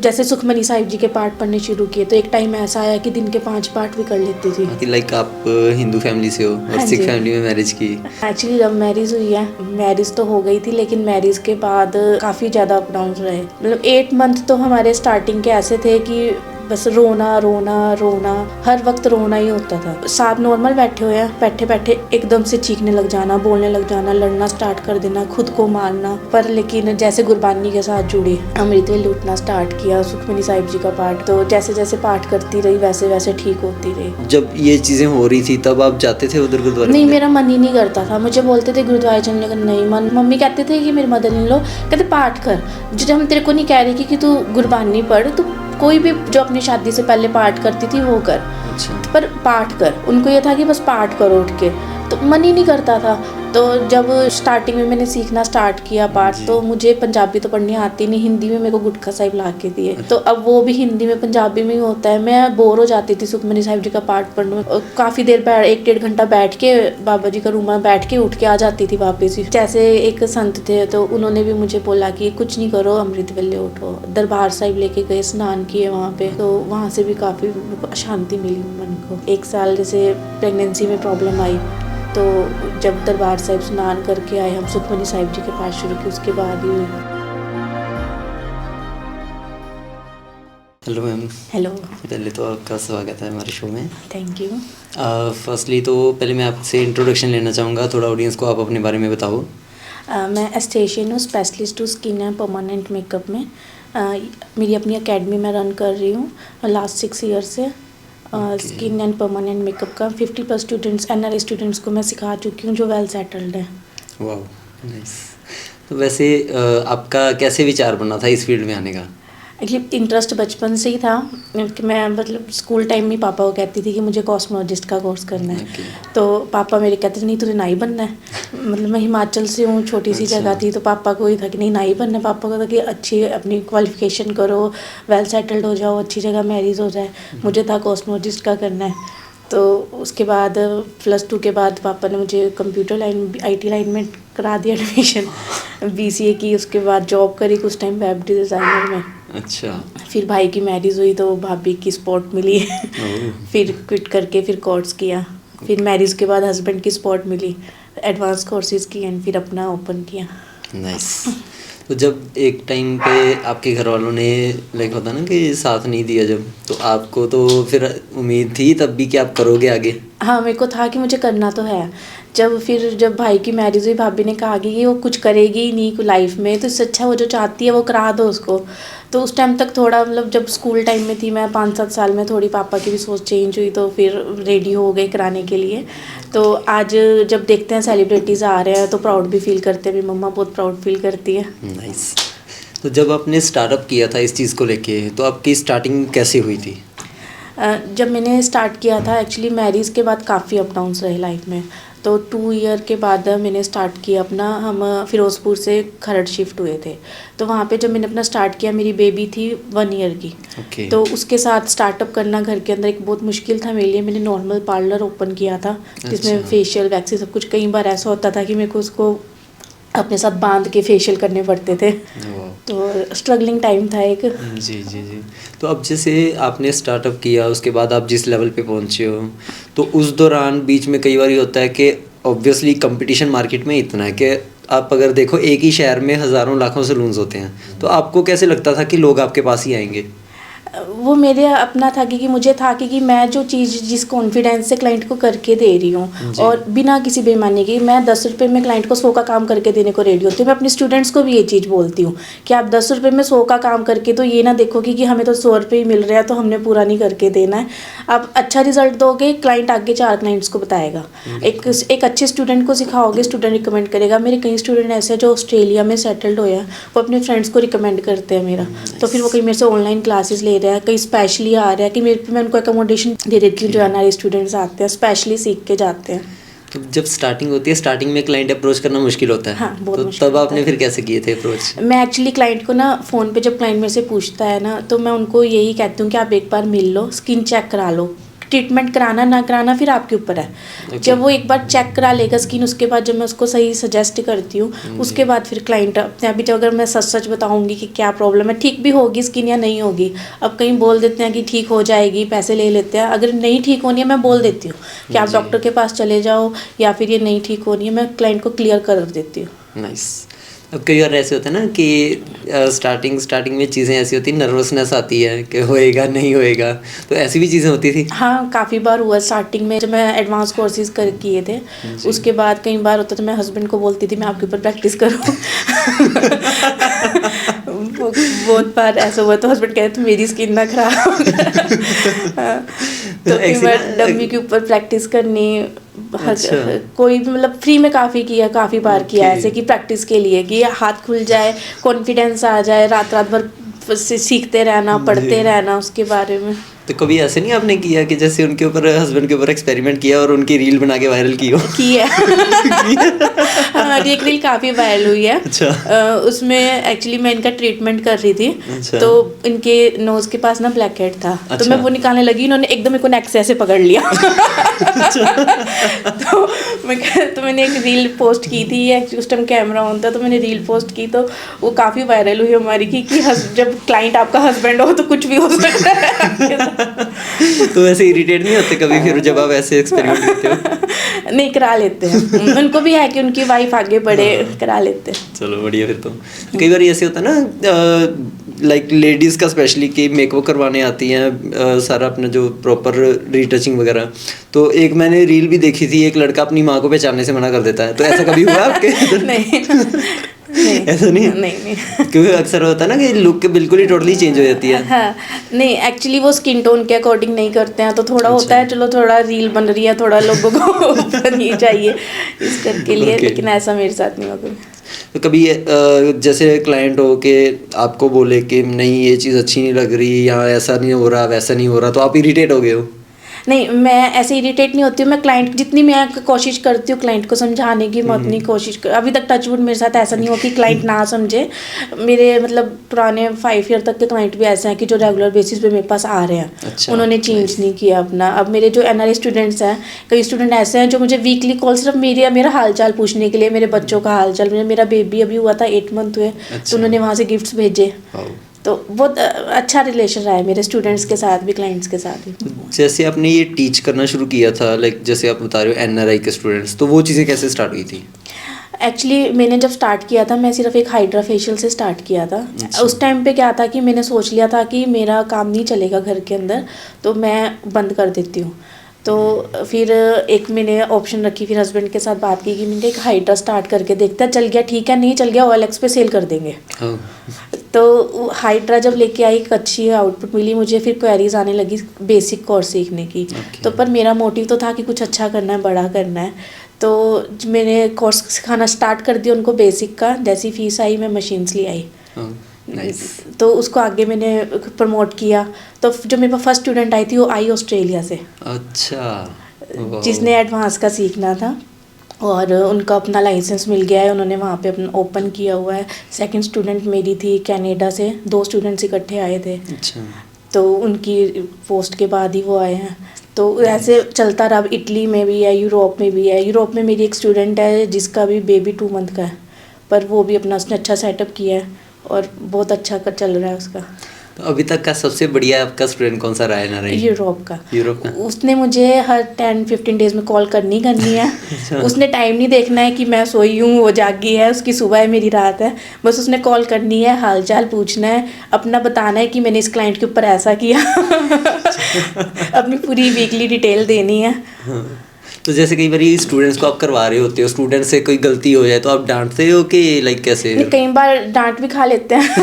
जैसे सुखमनी साहिब जी के पाठ पढ़ने शुरू किए तो एक टाइम ऐसा आया कि दिन के 5 पाठ भी कर लेती थी। लाइक आप हिंदू फैमिली से हो और हाँ सिख जी। फैमिली में मैरिज की। एक्चुअली जब मैरिज हुई है, मैरिज तो हो गई थी लेकिन मैरिज के बाद काफ़ी ज़्यादा अप डाउन रहे। मतलब 8 मंथ तो हमारे स्टार्टिंग के ऐसे थे कि बस रोना रोना रोना, हर वक्त रोना ही होता था। साथ नॉर्मल बैठे हुए हैं, बैठे बैठे एकदम से चीखने लग जाना, बोलने लग जाना, लड़ना स्टार्ट कर देना, खुद को मारना। पर लेकिन जैसे गुरबानी के साथ जुड़ी, अमृत वेले उठना स्टार्ट किया, सुखमनी साहिब जी का पाठ, तो जैसे जैसे पाठ करती रही वैसे वैसे ठीक होती रही। जब ये चीज़ें हो रही थी तब आप जाते थे उधर गुरुद्वारे? नहीं, मेरा मन ही नहीं करता था। मुझे बोलते थे गुरुद्वारे चलने का, नहीं मन। मम्मी कहते थे कि मेरे मदर इन लो कहते पाठ कर, जो हम तेरे को नहीं कह रही कि तू गुरबानी पढ़, तू कोई भी जो अपनी शादी से पहले पाठ करती थी वो कर, अच्छा। पर पाठ कर। उनको ये था कि बस पाठ करो उठ के, तो मन ही नहीं करता था। तो जब स्टार्टिंग में मैंने सीखना स्टार्ट किया पाठ, तो मुझे पंजाबी तो पढ़नी आती नहीं, हिंदी में मेरे को गुटखा साहिब ला के दिए, तो अब वो भी हिंदी में पंजाबी में ही होता है। मैं बोर हो जाती थी सुखमनी साहिब जी का पाठ पढ़ने में। काफ़ी देर 1-1.5 घंटा बैठ के बाबा जी का रूम में बैठ के उठ के आ जाती थी वापस ही। जैसे एक संत थे तो उन्होंने भी मुझे बोला कि कुछ नहीं करो, अमृत वेले उठो। दरबार साहिब लेके गए, स्नान किए वहाँ पे, तो वहाँ से भी काफ़ी शांति मिली मन को। 1 साल जैसे प्रेगनेंसी में प्रॉब्लम आई, तो जब दरबार साहिब स्नान करके आए, हम सुखमनी साहिब जी के पाठ शुरू किए, उसके बाद ही। Hello ma'am. हेलो। पहले तो आपका स्वागत है हमारे शो में। Thank you. फर्स्टली तो पहले मैं आपसे इंट्रोडक्शन लेना चाहूँगा, थोड़ा ऑडियंस को आप अपने बारे में बताओ। मैं एस्थेशियन हूँ, स्पेशलिस्ट हूँ स्किन एंड परमानेंट मेकअप में। मेरी अपनी एकेडमी में रन कर रही हूँ लास्ट 6 ईयर से। स्किन एंड परमानेंट मेकअप का 50+ स्टूडेंट्स, NRI स्टूडेंट्स को मैं सिखा चुकी हूँ जो वेल सेटल्ड है। वाह, नाइस। तो वैसे आपका कैसे विचार बना था इस फील्ड में आने का? एक्चुअली इंटरेस्ट बचपन से ही था कि मैं मतलब स्कूल टाइम में पापा को कहती थी कि मुझे कॉस्मेटोलॉजिस्ट का कोर्स करना है। तो पापा मेरे कहते थे नहीं तुझे नाई बनना है। मतलब मैं हिमाचल से हूँ, छोटी सी जगह थी, तो पापा को ही था कि नहीं नाई बनना है। पापा को था कि अच्छी अपनी क्वालिफिकेशन करो, वेल सेटल्ड हो जाओ, अच्छी जगह मैरिज हो जाए। मुझे था कॉस्मेटोलॉजिस्ट का करना है। तो उसके बाद +2 के बाद पापा ने मुझे कंप्यूटर लाइन IT लाइन में करा दिया एडमिशन। BCA की, उसके बाद जॉब करी कुछ टाइम वेब डिज़ाइनर में। अच्छा। फिर भाई की मैरिज हुई तो भाभी की सपोर्ट मिली। फिर क्विट करके फिर कोर्स किया। फिर मैरिज के बाद हस्बैंड की सपोर्ट मिली, एडवांस कोर्सेज किए एंड फिर अपना ओपन किया। नाइस। तो जब एक टाइम पे आपके घर वालों ने लाइक होता ना कि साथ नहीं दिया जब, तो आपको तो फिर उम्मीद थी तब भी कि आप करोगे आगे? हाँ, मेरे को था कि मुझे करना तो है। जब भाई की मैरिज हुई, भाभी ने कहा कि वो कुछ करेगी ही नहीं लाइफ में, तो इससे अच्छा वो जो चाहती है वो करा दो उसको। तो उस टाइम तक थोड़ा मतलब जब स्कूल टाइम में थी मैं 5-7 साल में, थोड़ी पापा की भी सोच चेंज हुई, तो फिर रेडी हो गए कराने के लिए। तो आज जब देखते हैं सेलिब्रिटीज़ आ रहे हैं तो प्राउड भी फील करते हैं, मेरी मम्मा बहुत प्राउड फील करती है। नाइस। तो जब आपने स्टार्टअप किया था इस चीज़ को लेके, तो आपकी स्टार्टिंग कैसे हुई थी? जब मैंने स्टार्ट किया था, एक्चुअली मैरिज के बाद काफ़ी अप डाउन्स रहे लाइफ में। तो 2 ईयर के बाद मैंने स्टार्ट किया अपना। हम फिरोज़पुर से खरड़ शिफ्ट हुए थे, तो वहाँ पे जब मैंने अपना स्टार्ट किया, मेरी बेबी थी 1 ईयर की। Okay. तो उसके साथ स्टार्टअप करना घर के अंदर एक बहुत मुश्किल था मेरे लिए। मैंने नॉर्मल पार्लर ओपन किया था जिसमें अच्छा। फेशियल वैक्सी सब कुछ। कई बार ऐसा होता था कि मेरे को उसको अपने साथ बांध के फेशियल करने पड़ते थे। तो स्ट्रगलिंग टाइम था एक। जी जी जी। तो अब जैसे आपने स्टार्टअप किया, उसके बाद आप जिस लेवल पे पहुंचे हो, तो उस दौरान बीच में कई बार ये होता है कि ऑब्वियसली कंपटीशन मार्केट में इतना है कि आप अगर देखो एक ही शहर में हज़ारों लाखों सैलून्स होते हैं, तो आपको कैसे लगता था कि लोग आपके पास ही आएंगे? वो मेरे अपना था कि मुझे था कि मैं जो चीज़ जिस कॉन्फिडेंस से क्लाइंट को करके दे रही हूँ और बिना किसी बेईमानी के, मैं 10 रुपये में क्लाइंट को 100 का काम करके देने को रेडी होती हूँ। मैं अपने स्टूडेंट्स को भी ये चीज़ बोलती हूँ कि आप 10 रुपये में 100 का काम करके तो ये ना देखो कि हमें तो 100 रुपये ही मिल रहा है तो हमने पूरा नहीं करके देना है। आप अच्छा रिजल्ट दोगे, क्लाइंट आगे 4 क्लाइंट्स को बताएगा। एक अच्छे स्टूडेंट को सिखाओगे, स्टूडेंट रिकमेंड करेगा। मेरे कई स्टूडेंट ऐसे जो ऑस्ट्रेलिया में सेटल्ड हुए हैं, वो अपने फ्रेंड्स को रिकमेंड करते हैं मेरा। तो फिर वो कहीं मेरे से ऑनलाइन क्लासेस ले रहे हैं, कई स्पेशली आ रहा है कि मैं उनको एकोमोडेशन दे देती हूँ। जो NRI स्टूडेंट्स आते हैं स्पेशली सीख के जाते हैं। तो जब स्टार्टिंग होती है, स्टार्टिंग में क्लाइंट अप्रोच करना मुश्किल होता है। हाँ, बहुत तो मुश्किल तब आपने फिर कैसे किए थे अप्रोच? मैं एक्चुअली क्लाइंट को ना फ़ोन पे जब क्लाइंट मेरे से पूछता है ना, तो मैं उनको यही कहती हूँ कि आप एक बार मिल लो, स्किन चेक करा लो, ट्रीटमेंट कराना ना कराना फिर आपके ऊपर है। जब वो एक बार चेक करा लेगा स्किन, उसके बाद जब मैं उसको सही सजेस्ट करती हूँ उसके बाद फिर क्लाइंट अपने आप ही, जब अगर मैं सच सच बताऊँगी कि क्या प्रॉब्लम है, ठीक भी होगी स्किन या नहीं होगी। अब कहीं बोल देते हैं कि ठीक हो जाएगी, पैसे ले लेते हैं, अगर नहीं ठीक होनी है मैं बोल देती हूँ कि आप डॉक्टर के पास चले जाओ, या फिर ये नहीं ठीक होनी है, मैं क्लाइंट को क्लियर कर देती हूँ। नाइस। अब कई बार ऐसे होता है ना कि स्टार्टिंग में चीज़ें ऐसी होती, नर्वसनेस आती है कि होएगा नहीं होएगा, तो ऐसी भी चीज़ें होती थी? हाँ, काफ़ी बार हुआ। स्टार्टिंग में जब मैं एडवांस कोर्सेज कर किए थे, उसके बाद कई बार होता था मैं हस्बैंड को बोलती थी मैं आपके ऊपर प्रैक्टिस करूँ। बहुत बार ऐसा हुआ, तो हस्बैंड कहते तो मेरी स्किन ना खराब। तो कई बार डम्मी के ऊपर प्रैक्टिस करनी। अच्छा। कोई भी मतलब फ्री में काफ़ी बार किया ऐसे कि प्रैक्टिस के लिए, कि हाथ खुल जाए, कॉन्फिडेंस आ जाए, रात भर सीखते रहना, पढ़ते रहना उसके बारे में। तो कभी ऐसे नहीं आपने किया कि जैसे उनके ऊपर, हस्बैंड के ऊपर एक्सपेरिमेंट किया और उनकी रील बना के वायरल की हो? की है। हमारी एक रील काफ़ी वायरल हुई है। अच्छा। उसमें एक्चुअली मैं इनका ट्रीटमेंट कर रही थी। अच्छा। तो इनके नोज के पास ना ब्लैक हेड था। अच्छा। तो मैं वो निकालने लगी, इन्होंने एकदम मेरे को नेक से ऐसे पकड़ लिया। तो मैंने एक रील पोस्ट की थी, उस टाइम कैमरा ऑन था, तो मैंने रील पोस्ट की, तो वो काफ़ी वायरल हुई हमारी कि जब क्लाइंट आपका हस्बैंड हो तो कुछ भी हो सकता है। तो वैसे इरिटेट नहीं होते कभी फिर जब आप ऐसे एक्सपेरिमेंट करते हो? नहीं, करा लेते हैं। उनको भी है कि उनकी वाइफ आगे बढ़े, करा लेते हैं। चलो बढ़िया। फिर तो कई बार ऐसे होता है ना, लाइक लेडीज़ का स्पेशली, कि मेकअप करवाने आती हैं, सारा अपना जो प्रॉपर रीटचिंग वगैरह। तो एक मैंने रील भी देखी थी, एक लड़का अपनी माँ को पहचानने से मना कर देता है, तो ऐसा कभी हुआ आपके? नहीं, ऐसा नहीं है? नहीं। क्योंकि अक्सर होता है ना कि लुक बिल्कुल ही टोटली चेंज हो जाती है। हाँ, नहीं एक्चुअली वो स्किन टोन के अकॉर्डिंग नहीं करते हैं, तो थोड़ा होता है चलो थोड़ा रील बन रही है, थोड़ा लोगों को बननी चाहिए इस करके लिए, लेकिन ऐसा मेरे साथ नहीं होगा। तो कभी जैसे क्लाइंट हो के आपको बोले कि नहीं ये चीज़ अच्छी नहीं लग रही, या ऐसा नहीं हो रहा, वैसा नहीं हो रहा, तो आप इरिटेट हो गए हो? नहीं, मैं ऐसे इरिटेट नहीं होती हूँ। मैं क्लाइंट जितनी मैं कोशिश करती हूँ क्लाइंट को समझाने की, मैं उतनी कोशिश अभी तक टचवुड मेरे साथ ऐसा नहीं हुआ कि क्लाइंट ना समझे। मेरे मतलब पुराने 5 ईयर तक के क्लाइंट भी ऐसे हैं कि जो रेगुलर बेसिस पे मेरे पास आ रहे हैं। अच्छा, उन्होंने चेंज नहीं किया अपना। अब मेरे जो NRI स्टूडेंट्स हैं, कई स्टूडेंट ऐसे हैं जो मुझे वीकली कॉल सिर्फ मेरा हाल चाल पूछने के लिए, मेरे बच्चों का हाल चाल, मेरा बेबी अभी हुआ था 8 मंथ हुए, तो उन्होंने वहाँ से गिफ्ट्स भेजे। तो बहुत अच्छा रिलेशन रहा है मेरे स्टूडेंट्स के साथ भी, क्लाइंट्स के साथ भी। जैसे आपने ये टीच करना शुरू किया था, लाइक जैसे आप बता रहे हो NRI के स्टूडेंट्स, तो वो चीज़ें कैसे स्टार्ट हुई थी? एक्चुअली मैंने जब स्टार्ट किया था, मैं सिर्फ एक हाइड्रा फेशियल से स्टार्ट किया था। उस टाइम पे क्या था कि मैंने सोच लिया था कि मेरा काम नहीं चलेगा घर के अंदर, तो मैं बंद कर देती हूँ। तो फिर एक मैंने ऑप्शन रखी, फिर हस्बैंड के साथ बात की कि मैंने एक हाइड्रा स्टार्ट करके देखता है, चल गया ठीक है, नहीं चल गया OLX पे सेल कर देंगे। तो हाइड्रा जब लेके आई, एक अच्छी आउटपुट मिली मुझे, फिर क्वेरीज आने लगी बेसिक कोर्स सीखने की। तो पर मेरा मोटिव तो था कि कुछ अच्छा करना है, बड़ा करना है। तो मैंने कोर्स सिखाना स्टार्ट कर दिया उनको बेसिक का। जैसी फीस आई मैं मशीन्स ले आई। तो उसको आगे मैंने प्रमोट किया। तो जो मेरे पास फर्स्ट स्टूडेंट आई थी, वो आई ऑस्ट्रेलिया से। अच्छा। जिसने एडवांस का सीखना था, और उनका अपना लाइसेंस मिल गया है, उन्होंने वहाँ पे अपना ओपन किया हुआ है। सेकंड स्टूडेंट मेरी थी कनाडा से, 2 स्टूडेंट्स इकट्ठे आए थे। अच्छा। तो उनकी पोस्ट के बाद ही वो आए हैं। तो ऐसे चलता रहा। अब इटली में भी है, यूरोप में भी है। यूरोप में मेरी एक स्टूडेंट है जिसका भी बेबी 2 मंथ का है, पर वो भी अपना उसने अच्छा सेटअप किया है और बहुत अच्छा चल रहा है उसका। तो अभी तक का सबसे बढ़िया आपका स्टूडेंट कौन सा रहा है NRI? यूरोप का। का उसने मुझे हर 10-15 डेज में कॉल करनी है। अच्छा। उसने टाइम नहीं देखना है कि मैं सोई हूँ, वो जागी है, उसकी सुबह है, मेरी रात है। बस उसने कॉल करनी है, हाल चाल पूछना है, अपना बताना है कि मैंने इस क्लाइंट के ऊपर ऐसा किया। अपनी पूरी वीकली डिटेल देनी है। तो जैसे कई बार स्टूडेंट्स को आप करवा रहे होते हो, स्टूडेंट से कोई गलती हो जाए तो आप डांटते हो कि लाइक कैसे? कई बार डांट भी खा लेते हैं।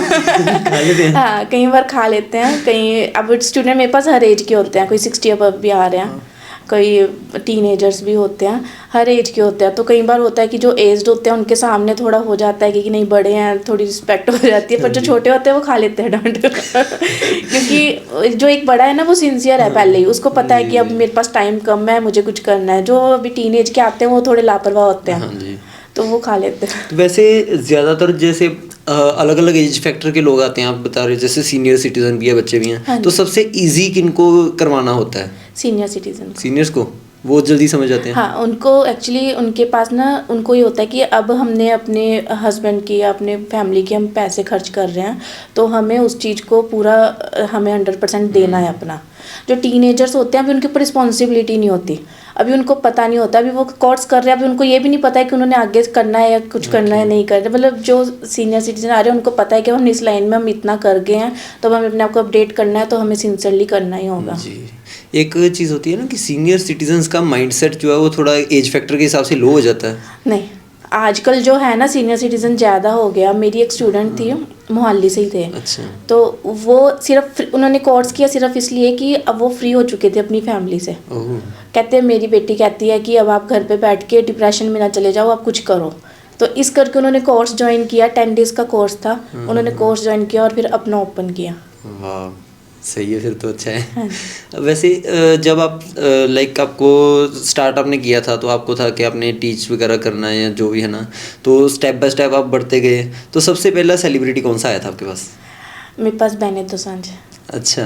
खा लेते हैं? हाँ, कई बार खा लेते हैं। कहीं अब स्टूडेंट मेरे पास हर एज के होते हैं, कोई 60 अबव भी आ रहे हैं, कोई टीनेजर्स भी होते हैं, हर एज के होते हैं। तो कई बार होता है कि जो एज्ड होते हैं उनके सामने थोड़ा हो जाता है कि नहीं बड़े हैं, थोड़ी रिस्पेक्ट हो जाती है, पर जो छोटे होते हैं वो खा लेते हैं डांट। क्योंकि जो एक बड़ा है ना, वो सिंसियर है पहले ही, उसको पता है कि अब मेरे पास टाइम कम है, मुझे कुछ करना है। जो अभी टीनेज के आते हैं वो थोड़े लापरवाह होते हैं, तो वो खा लेते हैं। तो वैसे ज़्यादातर जैसे अलग अलग एज फैक्टर के लोग आते हैं, आप बता रहे हो जैसे सीनियर सिटीजन भी है, बच्चे भी हैं। हाँ, तो सबसे इजी किनको करवाना होता है? Senior citizen. सीनियर्स को वो जल्दी समझ आते हैं? हाँ, उनको एक्चुअली उनके पास ना, उनको ये होता है कि अब हमने अपने हस्बैंड की या अपने फैमिली के हम पैसे खर्च कर रहे हैं, तो हमें उस चीज़ को पूरा हमें 100% देना है अपना। जो टीनेजर्स होते हैं अभी उनके ऊपर रिस्पॉन्सिबिलिटी नहीं होती, अभी उनको पता नहीं होता, अभी वो कोर्स कर रहे हैं, अभी उनको ये भी नहीं पता है कि उन्होंने आगे करना है या कुछ करना है नहीं करना। मतलब जो सीनियर सिटीजन आ रहे हैं उनको पता है कि हम इस लाइन में हम इतना कर गए हैं, तो हमें अपने आप को अपडेट करना है, तो हमें सिंसियरली करना ही होगा जी। एक चीज़ होती है ना कि सीनियर सिटीजन्स का माइंडसेट जो है वो थोड़ा एज फैक्टर के हिसाब से लो हो जाता है। नहीं, आजकल जो है ना सीनियर सिटीजन ज़्यादा हो गया। मेरी एक स्टूडेंट थी, मोहाली से ही थे। अच्छा। तो वो सिर्फ उन्होंने कोर्स किया सिर्फ इसलिए कि अब वो फ्री हो चुके थे अपनी फैमिली से। ओह। कहते हैं मेरी बेटी कहती है कि अब आप घर पे बैठ के डिप्रेशन में ना चले जाओ, आप कुछ करो। तो इस करके उन्होंने कोर्स ज्वाइन किया, 10 डेज़ का कोर्स था। उन्होंने कोर्स ज्वाइन किया और फिर अपना ओपन किया। वाह, सही है, फिर तो अच्छा है। हाँ। वैसे जब आप लाइक आपको स्टार्ट आपने किया था तो आपको था कि आपने टीच वगैरह करना है या जो भी है ना, तो स्टेप बाय स्टेप आप बढ़ते गए। तो सबसे पहला सेलिब्रिटी कौन सा आया था आपके पास? मेरे पास बेनेट दोसांझ। अच्छा,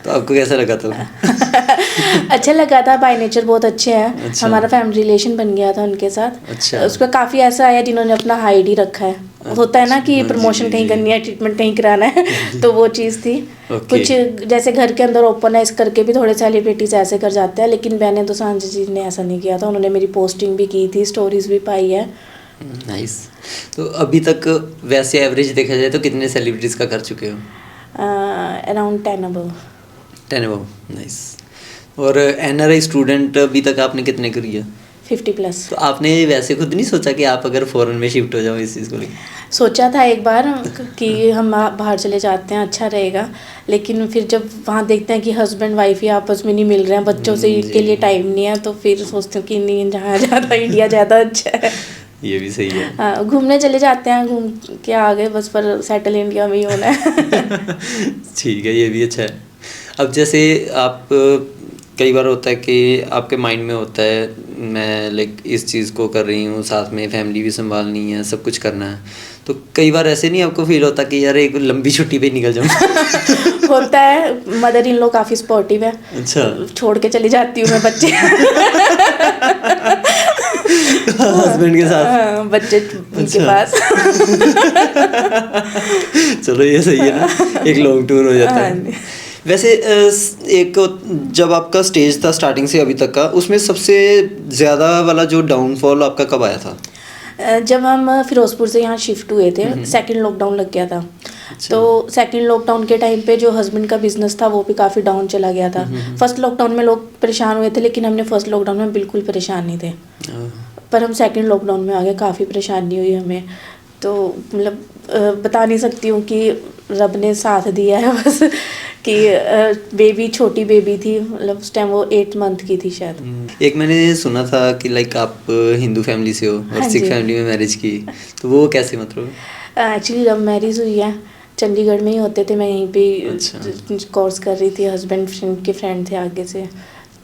तो आपको कैसा लगा था? अच्छा लगा था, बाय नेचर बहुत अच्छे हैं। अच्छा। हमारा फैमिली रिलेशन बन गया था उनके साथ। अच्छा। उस पर काफ़ी ऐसा आया जिन्होंने अपना हाइड ही रखा है। होता है ना कि प्रमोशन कहीं करनी है, ट्रीटमेंट कहीं कराना है, तो वो चीज़ थी। कुछ जैसे घर के अंदर ओपन है इस करके भी थोड़े सेलिब्रिटीज़ ऐसे कर जाते हैं, लेकिन बेनेट दोसांझ जी ने ऐसा नहीं किया था। उन्होंने मेरी पोस्टिंग भी की थी, स्टोरीज भी पाई है। नाइस। तो अभी तक वैसे एवरेज देखा जाए तो कितने सेलिब्रिटीज़ का कर चुके हो? Around 10 above. 10 above, nice. और NRI स्टूडेंट अभी तक आपने कितने करी है? 50+। तो आपने वैसे खुद नहीं सोचा कि आप अगर फॉरेन में शिफ्ट हो जाओ इस चीज़ को लेकर? सोचा था एक बार कि हम बाहर चले जाते हैं, अच्छा रहेगा, लेकिन फिर जब वहाँ देखते हैं कि हस्बैंड वाइफ ही आपस में नहीं मिल रहे हैं, बच्चों से के लिए टाइम नहीं है, तो फिर सोचते हैं कि नहीं, जहाँ ज़्यादा इंडिया ज़्यादा अच्छा है। ये भी सही है। हाँ, घूमने चले जाते हैं, घूम के आ गए बस, पर सेटल इंडिया में ही होना है। ठीक है, ये भी अच्छा है। अब जैसे आप कई बार होता है कि आपके माइंड में होता है मैं लाइक इस चीज़ को कर रही हूँ, साथ में फैमिली भी संभालनी है, सब कुछ करना है, तो कई बार ऐसे नहीं आपको फील होता कि यार एक लंबी छुट्टी पे निकल जाऊँ? होता है। मदर इन लॉ काफ़ी सपोर्टिव है। अच्छा। छोड़ के चली जाती हूँ मैं बच्चे। हस्बैंड के साथ? बच्चे उनके पास। चलो ये सही है ना, एक लॉन्ग टूर हो जाता है। वैसे एक जब आपका स्टेज था स्टार्टिंग से अभी तक का, उसमें सबसे ज़्यादा वाला जो डाउनफॉल आपका कब आया था? जब हम फिरोजपुर से यहाँ शिफ्ट हुए थे, सेकंड लॉकडाउन लग गया था। अच्छा। तो सेकंड लॉकडाउन के टाइम पे जो हस्बैंड का बिजनेस था वो भी काफ़ी डाउन चला गया था। फर्स्ट लॉकडाउन में लोग परेशान हुए थे, लेकिन हमने फर्स्ट लॉकडाउन में बिल्कुल परेशान नहीं थे। पर हम सेकंड लॉकडाउन में आ गए, काफ़ी परेशानी हुई हमें। तो मतलब बता नहीं सकती हूँ कि रब ने साथ दिया है बस, कि बेबी, छोटी बेबी थी, मतलब उस टाइम वो 8 मंथ की थी शायद। एक मैंने सुना था कि लाइक आप हिंदू फैमिली से हो और हाँ सिख जी। फैमिली में मैरिज की, तो वो कैसे मतलब? एक्चुअली लव मैरिज हुई है, चंडीगढ़ में ही होते थे, मैं यहीं पे अच्छा। कोर्स कर रही थी, हस्बैंड फ्रेंड के फ्रेंड थे आगे से।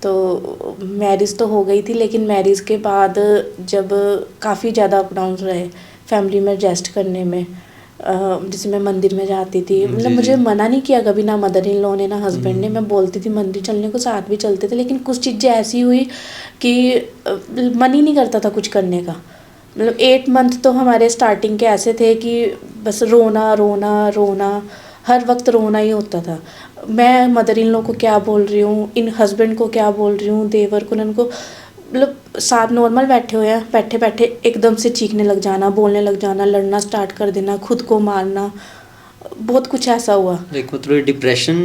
तो मैरिज तो हो गई थी, लेकिन मैरिज के बाद जब काफ़ी ज़्यादा अप डाउन रहे फैमिली में एडजस्ट करने में, जैसे मैं मंदिर में जाती थी, मतलब मुझे मना नहीं किया कभी, ना मदर इन लॉ ने ना हस्बैंड ने। मैं बोलती थी मंदिर चलने को, साथ भी चलते थे, लेकिन कुछ चीज़ें ऐसी हुई कि मन ही नहीं करता था कुछ करने का। मतलब 8 मंथ तो हमारे स्टार्टिंग के ऐसे थे कि बस रोना रोना रोना, हर वक्त रोना ही होता था। मैं मदर इन लॉ को क्या बोल रही हूँ, इन हस्बैंड को क्या बोल रही हूँ, देवर को, उनको, मतलब साथ नॉर्मल बैठे हुए हैं, बैठे बैठे एकदम से चीखने लग जाना, बोलने लग जाना, लड़ना स्टार्ट कर देना, खुद को मारना, बहुत कुछ ऐसा हुआ। लाइक मतलब डिप्रेशन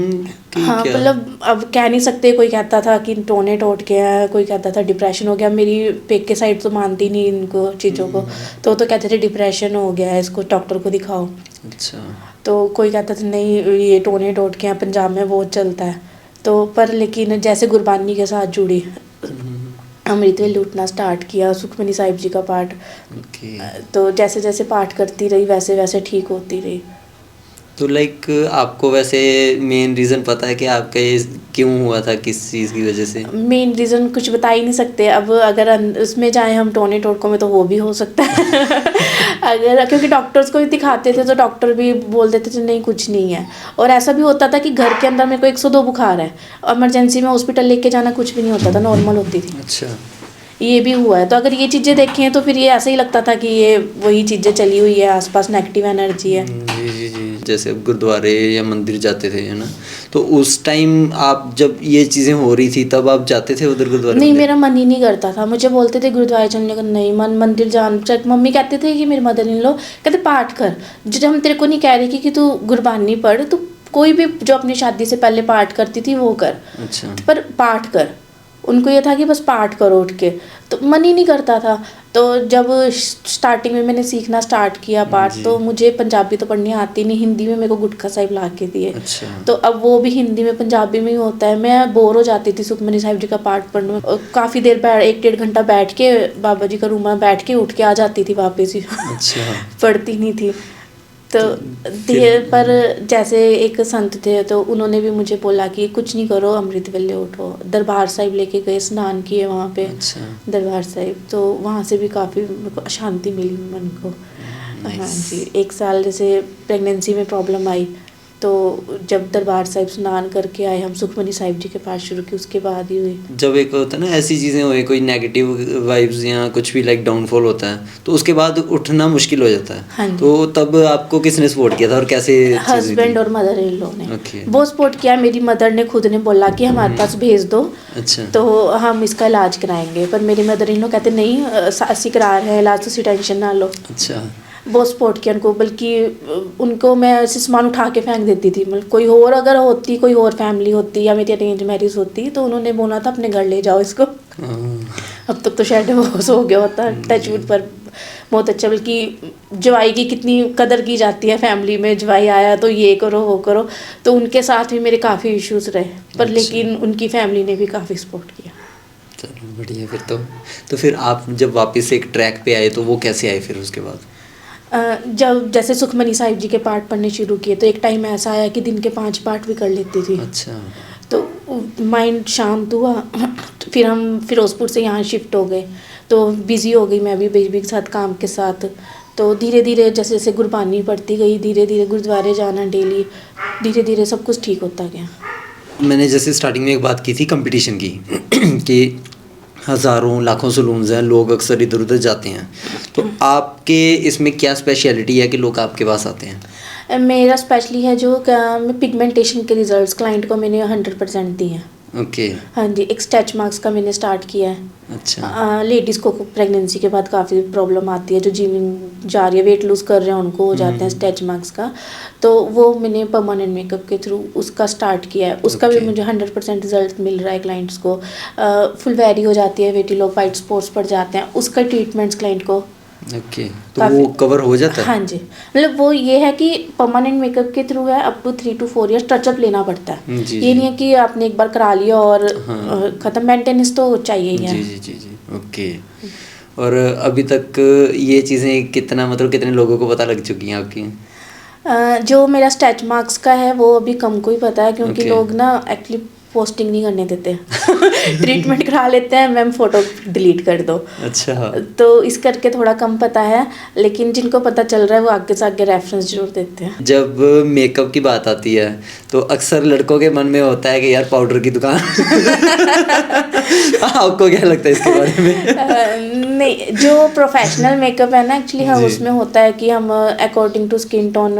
की? हाँ, क्या? मतलब अब कह नहीं सकते, कोई कहता था कि टोने टोट के है, कोई कहता था डिप्रेशन हो गया। मेरी पेक के साइड तो मानती नहीं इनको चीज़ों को, तो कहते थे डिप्रेशन हो गया है, इसको डॉक्टर को दिखाओ। अच्छा। तो कोई कहता था नहीं ये टोने टोट के हैं, पंजाब में बहुत चलता है। तो पर लेकिन जैसे गुरबानी के साथ जुड़ी, अमृत वेले उठना स्टार्ट किया, सुखमनी साहिब जी का पाठ, ओके। तो जैसे जैसे पाठ करती रही वैसे वैसे ठीक होती रही। तो लाइक आपको वैसे मेन रीज़न पता है कि आपका ये क्यों हुआ था, किस चीज़ की वजह से? मेन रीज़न कुछ बता ही नहीं सकते। अब अगर उसमें जाएँ हम टोने टोटकों में तो वो भी हो सकता है। अगर क्योंकि डॉक्टर्स को भी दिखाते थे तो डॉक्टर भी बोल देते थे नहीं कुछ नहीं है। और ऐसा भी होता था कि घर के अंदर मेरे को 102 बुखार है, इमरजेंसी में हॉस्पिटल लेके जाना कुछ भी नहीं होता था, नॉर्मल होती थी। अच्छा। ये भी हुआ है। तो अगर ये चीज़ें देखें तो फिर ये ऐसे ही लगता था कि ये वही चीज़ें चली हुई है, आसपास नेगेटिव एनर्जी है। जी जी जी। जैसे अब गुरुद्वारे या मंदिर जाते थे, है ना, तो उस टाइम आप जब ये चीज़ें हो रही थी तब आप जाते थे उधर गुरुद्वारे? नहीं, मेरा मन ही नहीं करता था। मुझे बोलते थे गुरुद्वारे चलने का, नहीं मन, मंदिर जान चल। मम्मी कहते थे कि मेरे मदर इन लॉ कहते पाठ कर, जो हम तेरे को नहीं कह रही कि तू गुरबानी पढ़, तू कोई भी जो अपनी शादी से पहले पाठ करती थी वो कर, अच्छा। पर पाठ कर। उनको ये था कि बस पाठ करो उठ के, तो मन ही नहीं करता था। तो जब स्टार्टिंग में मैंने सीखना स्टार्ट किया पाठ, तो मुझे पंजाबी तो पढ़नी आती नहीं, हिंदी में मेरे को गुटखा साहिब ला के दिए। अच्छा। तो अब वो भी हिंदी में पंजाबी में ही होता है। मैं बोर हो जाती थी सुखमनी साहिब जी का पाठ पढ़ने में। काफ़ी देर बैठ 1-1.5 घंटा बैठ के बाबा जी का रूम में बैठ के उठ के आ जाती थी वापस ही। अच्छा। पढ़ती नहीं थी। तो धीरे पर जैसे एक संत थे तो उन्होंने भी मुझे बोला कि कुछ नहीं करो, अमृत वेले उठो। दरबार साहिब लेके गए, स्नान किए वहाँ पे। अच्छा। दरबार साहिब तो वहाँ से भी काफ़ी मेरे को शांति मिली मन को। हाँ जी, 1 साल जैसे प्रेगनेंसी में प्रॉब्लम आई, तो जब दरबार साहिब स्नान करके आए हम, सुखमनी साहिब जी के पास शुरू की, उसके बाद ही हुई। जब एक होता है ना ऐसी चीज़ें हुए, कोई नेगेटिव वाइब्स या कुछ भी लाइक डाउनफॉल होता है, तो उसके बाद उठना मुश्किल हो जाता है। हाँ जी। तो तब आपको किसने सपोर्ट किया था और कैसे? हस्बैंड और मदर इन लॉ ने ओके। बहुत सपोर्ट किया। मेरी मदर ने खुद ने बोला कि हमारे पास भेज दो, अच्छा। तो हम इसका इलाज कराएंगे। पर मेरी मदर इन लॉ कहते नहीं, अस्सी करार है इलाज, तो टेंशन ना लो। अच्छा। बहुत सपोर्ट किया उनको, बल्कि उनको मैं ऐसे सामान उठा के फेंक देती थी। मतलब कोई और अगर होती, कोई और फैमिली होती या मेरी अरेंज मैरिज होती, तो उन्होंने बोला था अपने घर ले जाओ इसको। अब तक तो शायद डिवोर्स हो गया होता। टचवुड पर बहुत अच्छा। बल्कि जवाई की कितनी कदर की जाती है फैमिली में, जवाई आया तो ये करो वो करो। तो उनके साथ भी मेरे काफ़ी इश्यूज रहे, पर लेकिन उनकी फैमिली ने भी काफ़ी सपोर्ट किया। चलो बढ़िया। फिर तो फिर आप जब वापस एक ट्रैक पे आए तो वो कैसे आए फिर उसके बाद? जब जैसे सुखमनी साहिब जी के पाठ पढ़ने शुरू किए, तो एक टाइम ऐसा आया कि दिन के 5 पाठ भी कर लेती थी। अच्छा। तो माइंड शांत हुआ। फिर हम फिरोज़पुर से यहाँ शिफ्ट हो गए, तो बिज़ी हो गई मैं भी बेबी के साथ, काम के साथ। तो धीरे धीरे जैसे जैसे गुरबानी पढ़ती गई, धीरे धीरे गुरुद्वारे जाना डेली, धीरे धीरे सब कुछ ठीक होता गया। मैंने जैसे स्टार्टिंग में एक बात की थी कंपटीशन की कि हज़ारों लाखों सलून्स हैं, लोग अक्सर इधर उधर जाते हैं, तो आपके इसमें क्या स्पेशलिटी है कि लोग आपके पास आते हैं? मेरा स्पेशली है जो पिगमेंटेशन के रिजल्ट्स क्लाइंट को मैंने 100% दिए हैं। ओके। हाँ जी, एक स्ट्रेच मार्क्स का मैंने स्टार्ट किया है। अच्छा। लेडीज़ को प्रेगनेंसी के बाद काफ़ी प्रॉब्लम आती है, जो जिमिंग जा रही है, वेट लूज़ कर रहे हैं, उनको हो जाते हैं स्ट्रेच मार्क्स का। तो वो मैंने परमानेंट मेकअप के थ्रू उसका स्टार्ट किया है। उसका भी मुझे 100% रिजल्ट मिल रहा है क्लाइंट्स को। फुल वेरी हो जाती है, वेटिलो, वाइट स्पॉट्स पड़ जाते हैं, उसका ट्रीटमेंट्स क्लाइंट को। ओके। तो वो कवर हो जाता है? हाँ जी, मतलब वो ये है कि परमानेंट मेकअप के थ्रू है, up to 3 to 4 years touch up लेना पड़ता है। ये नहीं है कि आपने एक बार करा लिया और ख़त्म। मेंटेनेंस तो चाहिए ही है। जी जी जी जी। ओके। और अभी तक ये चीज़ें कितना, मतलब कितने लोगों को पता लग चुकी हैं आपकी? जो मेरा स्ट्रेच मार्क्स का है वो अभी कम को ही पता है, क्योंकि लोग ना एक्चुअली पोस्टिंग नहीं करने देते। ट्रीटमेंट करा लेते हैं, मैम फ़ोटो डिलीट कर दो। अच्छा। तो इस करके थोड़ा कम पता है, लेकिन जिनको पता चल रहा है वो आगे से आगे रेफरेंस जरूर देते हैं। जब मेकअप की बात आती है तो अक्सर लड़कों के मन में होता है कि यार पाउडर की दुकान। आपको क्या लगता है इसके बारे में? नहीं, जो प्रोफेशनल मेकअप है ना एक्चुअली, हम उसमें होता है कि हम according to skin tone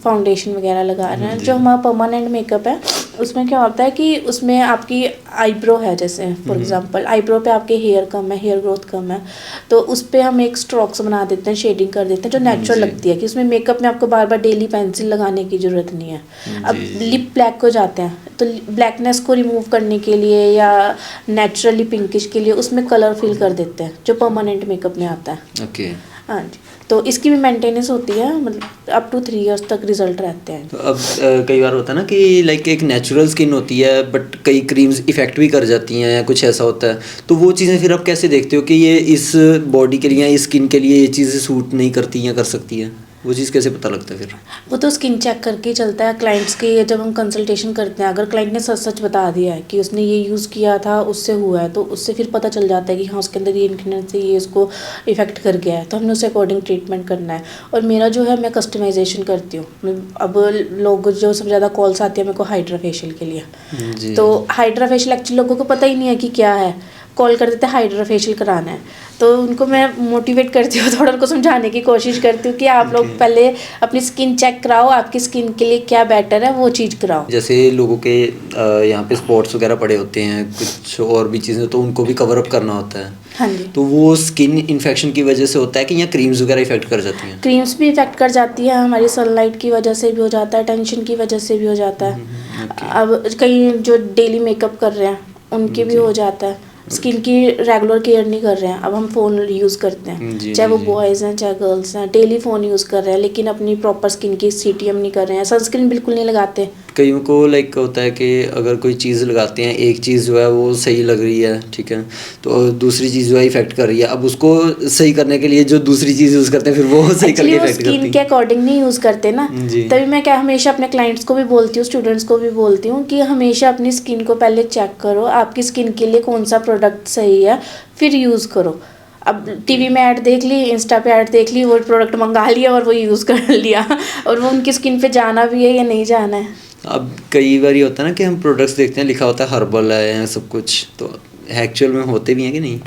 foundation वगैरह लगा रहे हैं। जो हमारा परमानेंट मेकअप है उसमें क्या होता है कि उसमें आपकी आईब्रो है, जैसे फॉर एग्जांपल आईब्रो पे आपके हेयर कम है, हेयर ग्रोथ कम है, तो उस पर हम एक स्ट्रोक्स बना देते हैं, शेडिंग कर देते हैं, जो नेचुरल लगती है, कि उसमें मेकअप में आपको बार बार डेली पेंसिल लगाने की ज़रूरत नहीं है। अब लिप ब्लैक हो जाते हैं, तो ब्लैकनेस को रिमूव करने के लिए या नेचुरली पिंकिश के लिए उसमें कलर फिल कर देते हैं, जो परमानेंट मेकअप में आता है। ओके। हाँ जी, तो इसकी भी मेंटेनेंस होती है, मतलब अप टू 3 ईयर्स तक रिजल्ट रहते हैं। तो अब कई बार होता है ना कि लाइक एक नेचुरल स्किन होती है बट कई क्रीम्स इफ़ेक्ट भी कर जाती हैं या कुछ ऐसा होता है, तो वो चीज़ें फिर आप कैसे देखते हो कि ये इस बॉडी के लिए या इस स्किन के लिए ये चीज़ें सूट नहीं करती या कर सकती है? वो चीज़ कैसे पता लगता है फिर? वो तो स्किन चेक करके ही चलता है क्लाइंट्स की। जब हम कंसल्टेशन करते हैं, अगर क्लाइंट ने सच सच बता दिया है कि उसने ये यूज़ किया था उससे हुआ है, तो उससे फिर पता चल जाता है कि हाँ उसके अंदर ये इंग्रेडिएंट से ये उसको इफेक्ट कर गया है, तो हमने उसे अकॉर्डिंग ट्रीटमेंट करना है। और मेरा जो है मैं कस्टमाइजेशन करती हूँ। अब लोग जो सबसे ज़्यादा कॉल्स आती है मेरे को हाइड्रा फेशियल के लिए, जी। तो हाइड्रा फेशियल एक्चुअली लोगों को पता ही नहीं है कि क्या है, कॉल कर देते हैं हाइड्रा फेशियल कराना है, तो उनको मैं मोटिवेट करती हूँ, थोड़ा उनको समझाने की कोशिश करती हूँ कि आप लोग पहले अपनी स्किन चेक कराओ, आपकी स्किन के लिए क्या बेटर है वो चीज़ कराओ। जैसे लोगों के यहाँ पे स्पॉट्स वगैरह पड़े होते हैं, कुछ और भी चीज़ें, तो उनको भी कवर अप करना होता है। हाँ जी। तो वो स्किन इन्फेक्शन की वजह से होता है कि या क्रीम्स वगैरह इफेक्ट कर जाती हैं? क्रीम्स भी इफेक्ट कर जाती है, हमारी सनलाइट की वजह से भी हो जाता है, टेंशन की वजह से भी हो जाता है। अब कई जो डेली मेकअप कर रहे हैं उनके भी हो जाता है, स्किन की रेगुलर केयर नहीं कर रहे हैं। अब हम फ़ोन यूज़ करते हैं, चाहे वो बॉयज़ हैं चाहे गर्ल्स हैं, डेली फ़ोन यूज़ कर रहे हैं, लेकिन अपनी प्रॉपर स्किन की सीटीएम नहीं कर रहे हैं, सनस्क्रीन बिल्कुल नहीं लगाते। कईयों को लाइक होता है कि अगर कोई चीज़ लगाते हैं, एक चीज़ जो है वो सही लग रही है, ठीक है, तो दूसरी चीज़ जो है इफेक्ट कर रही है, अब उसको सही करने के लिए जो दूसरी चीज़ यूज़ करते हैं फिर वो सही करके इफेक्ट करती है। स्किन के अकॉर्डिंग नहीं यूज़ करते ना, तभी मैं क्या हमेशा अपने क्लाइंट्स को भी बोलती हूँ, स्टूडेंट्स को भी बोलती हूँ कि हमेशा अपनी स्किन को पहले चेक करो, आपकी स्किन के लिए कौन सा प्रोडक्ट सही है, फिर यूज़ करो। अब टीवी में ऐड देख ली, इंस्टा पे ऐड देख ली, वो प्रोडक्ट मंगा लिया और वो यूज़ कर लिया, और वो उनकी स्किन पे जाना भी है या नहीं जाना है। अब कई बार ये होता है ना कि हम प्रोडक्ट्स देखते हैं, लिखा होता है हर्बल है सब कुछ, तो एक्चुअल में होते भी हैं कि नहीं?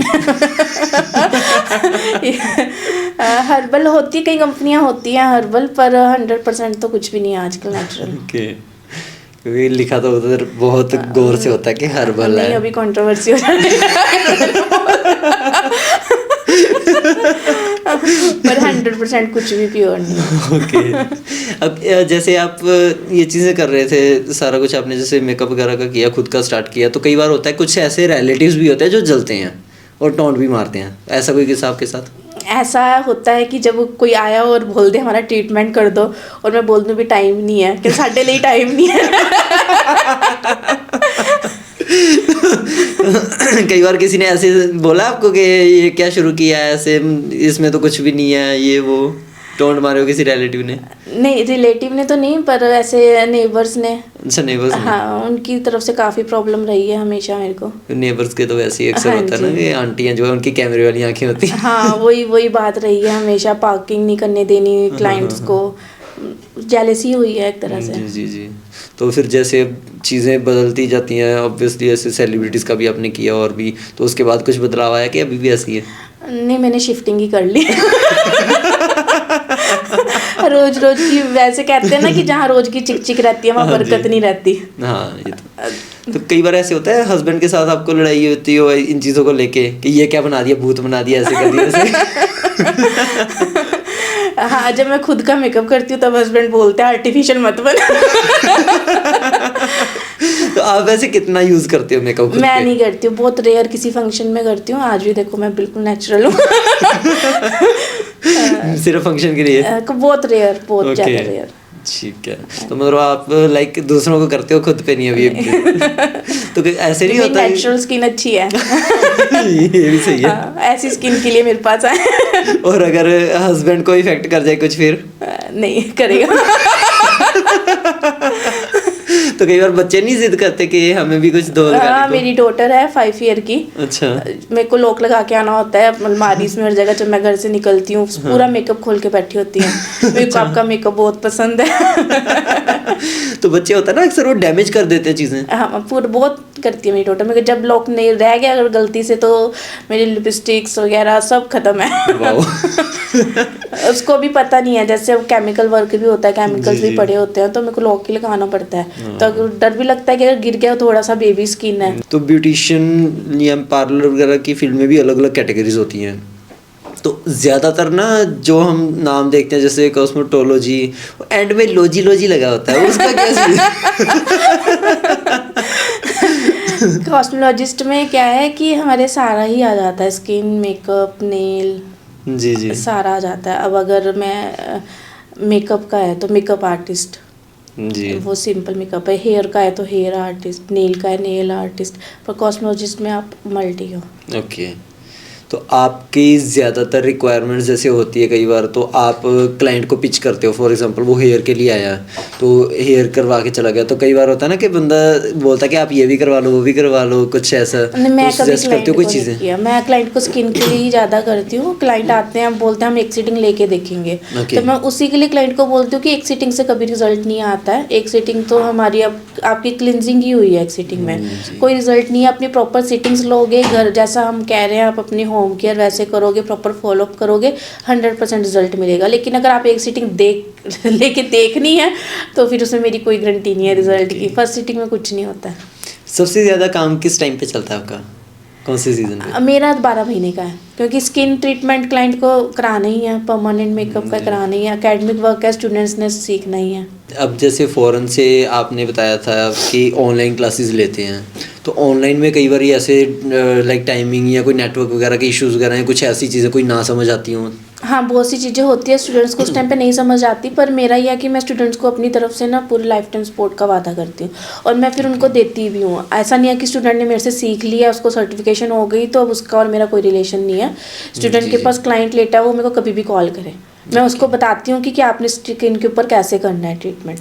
हर्बल होती है, कई कंपनियां होती हैं हर्बल, पर 100% तो कुछ भी नहीं है आजकल नेचुरल। ओके, क्योंकि लिखा तो उधर बहुत गौर से होता है कि हर्बल है। नहीं, अभी कंट्रोवर्सी हो रही है पर 100% कुछ भी प्योर नहीं। ओके। अब जैसे आप ये चीज़ें कर रहे थे, सारा कुछ आपने जैसे मेकअप वगैरह का किया, खुद का स्टार्ट किया, तो कई बार होता है कुछ ऐसे रिलेटिव्स भी होते हैं जो जलते हैं और टॉन्ट भी मारते हैं, ऐसा कोई किस्सा आपके साथ? ऐसा होता है कि जब कोई आया और बोल दे हमारा ट्रीटमेंट कर दो, और मैं बोल दूँ भी टाइम नहीं है, कि साढ़े लिए टाइम नहीं है। कई बार किसी ने ऐसे बोला आपको कि ये क्या शुरू किया है, ऐसे इसमें तो कुछ भी नहीं है, ये वो टोंट मारे हो किसी रिलेटिव ने? नहीं, रिलेटिव ने तो नहीं, पर ऐसे नेबर्स ने। अच्छा, नेबर्स ने? हाँ, उनकी तरफ से काफ़ी प्रॉब्लम रही है हमेशा मेरे को। नेबर्स के तो वैसे ही अक्सर हाँ होता है ना कि आंटियाँ जो है उनकी कैमरे वाली आंखें होती हैं। हाँ, वही बात रही है हमेशा, पार्किंग नहीं करने देनी क्लाइंट्स को, जेलसी हुई है एक तरह से। जी जी जी। तो फिर जैसे चीज़ें बदलती जाती हैं, ऑब्वियसली ऐसे सेलिब्रिटीज़ का भी आपने किया और भी, तो उसके बाद कुछ बदलाव आया कि अभी भी ऐसी है? नहीं, मैंने शिफ्टिंग ही कर ली। रोज की, वैसे कहते हैं ना कि जहाँ रोज की चिक चिक रहती है वहाँ बरकत नहीं रहती। हाँ, ये तो कई बार ऐसे होता है हस्बैंड के साथ आपको लड़ाई होती हो इन चीज़ों को लेके कि ये क्या बना दिया, भूत बना दिया, ऐसे कर दिया ऐसे। हाँ, जब मैं खुद का मेकअप करती हूँ तब हस्बैंड बोलते हैं आर्टिफिशियल मत बना। तो आप वैसे कितना यूज़ करते हो मेकअप खुद मैं पे? नहीं करती हूँ, बहुत रेयर किसी फंक्शन में करती हूँ। आज भी देखो मैं बिल्कुल नेचुरल हूँ। सिर्फ फंक्शन के लिए? बहुत रेयर, बहुत ज़्यादा रेयर। ठीक है, तो मतलब आप लाइक दूसरों को करते हो, खुद पे नहीं अभी? तो ऐसे नहीं होता? नेचुरल स्किन अच्छी है। ये भी सही है। ऐसी स्किन के लिए मेरे पास आए। और अगर हस्बैंड को इफेक्ट कर जाए कुछ फिर? नहीं करेगा। तो कई बार बच्चे नहीं जिद करते कि हमें भी कुछ दो लगाने को? मेरी डॉटर है 5 ईयर की। अच्छा। मेरे को लॉक लगा के आना होता है अलमारी में हर जगह, जब मैं घर से निकलती हूँ पूरा मेकअप खोल के बैठी होती है। मेरे को आपका मेकअप बहुत पसंद है। तो बच्चे होता है ना अक्सर वो डैमेज कर देते हैं चीज़ें। हाँ, पूरा बहुत करती है मेरी डॉटर। मेरे जब लॉक नहीं रह गया अगर गलती से, तो मेरी लिपस्टिक्स वगैरह सब खत्म है। उसको भी पता नहीं है, जैसे केमिकल वर्क भी होता है, केमिकल्स भी पड़े होते हैं, तो मेरे को लॉक ही लगाना पड़ता है। तो डर भी लगता है कि अगर गिर गया थोड़ा सा, बेबी स्किन है। तो ब्यूटिशियन या पार्लर वगैरह की फील्ड में भी अलग अलग कैटेगरीज होती हैं, तो ज़्यादातर ना जो हम नाम देखते हैं जैसे कॉस्मेटोलॉजी, एंड में लोजी लोजी लगा होता है, उसका क्या? कॉस्मेटोलॉजिस्ट में क्या है कि हमारे सारा ही आ जाता है, स्किन, मेकअप, नेल, जी जी, सारा आ जाता है। अब अगर मैं मेकअप का है तो मेकअप आर्टिस्ट जी, वो सिंपल मेकअप है, हेयर का है तो हेयर आर्टिस्ट, नेल का है नेल आर्टिस्ट, पर कॉस्मेटोलॉजिस्ट में आप मल्टी हो। ओके। तो आपकी ज़्यादातर रिक्वायरमेंट्स जैसे होती है कई बार, तो आप क्लाइंट को पिच करते हो। फॉर एग्जांपल वो हेयर के लिए आया, तो हेयर करवा के चला गया, तो कई बार होता है ना कि बंदा बोलता है कि आप ये भी करवा लो, वो भी करवा लो, कुछ ऐसा। नहीं, मैं तो कभी सजेस्ट करते क्लाइंट हो को कोई नहीं चीज़ें? किया। मैं क्लाइंट को स्किन के लिए ही ज़्यादा करती हूँ। क्लाइंट आते हैं, बोलते हैं हम एक सीटिंग लेके देखेंगे, Okay. तो मैं उसी के लिए क्लाइंट को बोलती हूँ कि एक सीटिंग से कभी रिजल्ट नहीं आता है। एक सीटिंग तो हमारी अब आपकी क्लिनजिंग ही हुई है एक सीटिंग में, जी। कोई रिजल्ट नहीं है। अपनी प्रॉपर सीटिंग्स लोगे, घर जैसा हम कह रहे हैं आप अपनी होम केयर वैसे करोगे, प्रॉपर फॉलोअप करोगे, 100% रिजल्ट मिलेगा। लेकिन अगर आप एक सीटिंग लेके देखनी है तो फिर उसमें मेरी कोई गारंटी नहीं है रिजल्ट की। फर्स्ट सीटिंग में कुछ नहीं होता है। सबसे ज़्यादा काम किस टाइम पे चलता है आपका, कौन से सीज़न पे? मेरा 12 महीने का है, क्योंकि स्किन ट्रीटमेंट क्लाइंट को कराना ही है, परमानेंट मेकअप का कराना ही है, एकेडमिक वर्क है, स्टूडेंट्स ने सीखना ही है। अब जैसे फ़ॉरेन से आपने बताया था कि ऑनलाइन क्लासेस लेते हैं, तो ऑनलाइन में कई बार ऐसे लाइक टाइमिंग या कोई नेटवर्क वगैरह के इश्यूज़ वगैरह हैं, कुछ ऐसी चीज़ें कोई ना समझ आती हों? हाँ, बहुत सी चीज़ें होती है, स्टूडेंट्स को उस टाइम पे नहीं समझ आती, पर मेरा यह है कि मैं स्टूडेंट्स को अपनी तरफ से ना पूरे लाइफ टाइम सपोर्ट का वादा करती हूँ, और मैं फिर उनको देती भी हूँ। ऐसा नहीं है कि स्टूडेंट ने मेरे से सीख लिया, उसको सर्टिफिकेशन हो गई तो अब उसका और मेरा कोई रिलेशन नहीं है। स्टूडेंट के पास क्लाइंट लेटा है, वो मेरे को कभी भी कॉल करे, मैं उसको बताती हूँ कि आपने स्किन के ऊपर कैसे करना है ट्रीटमेंट।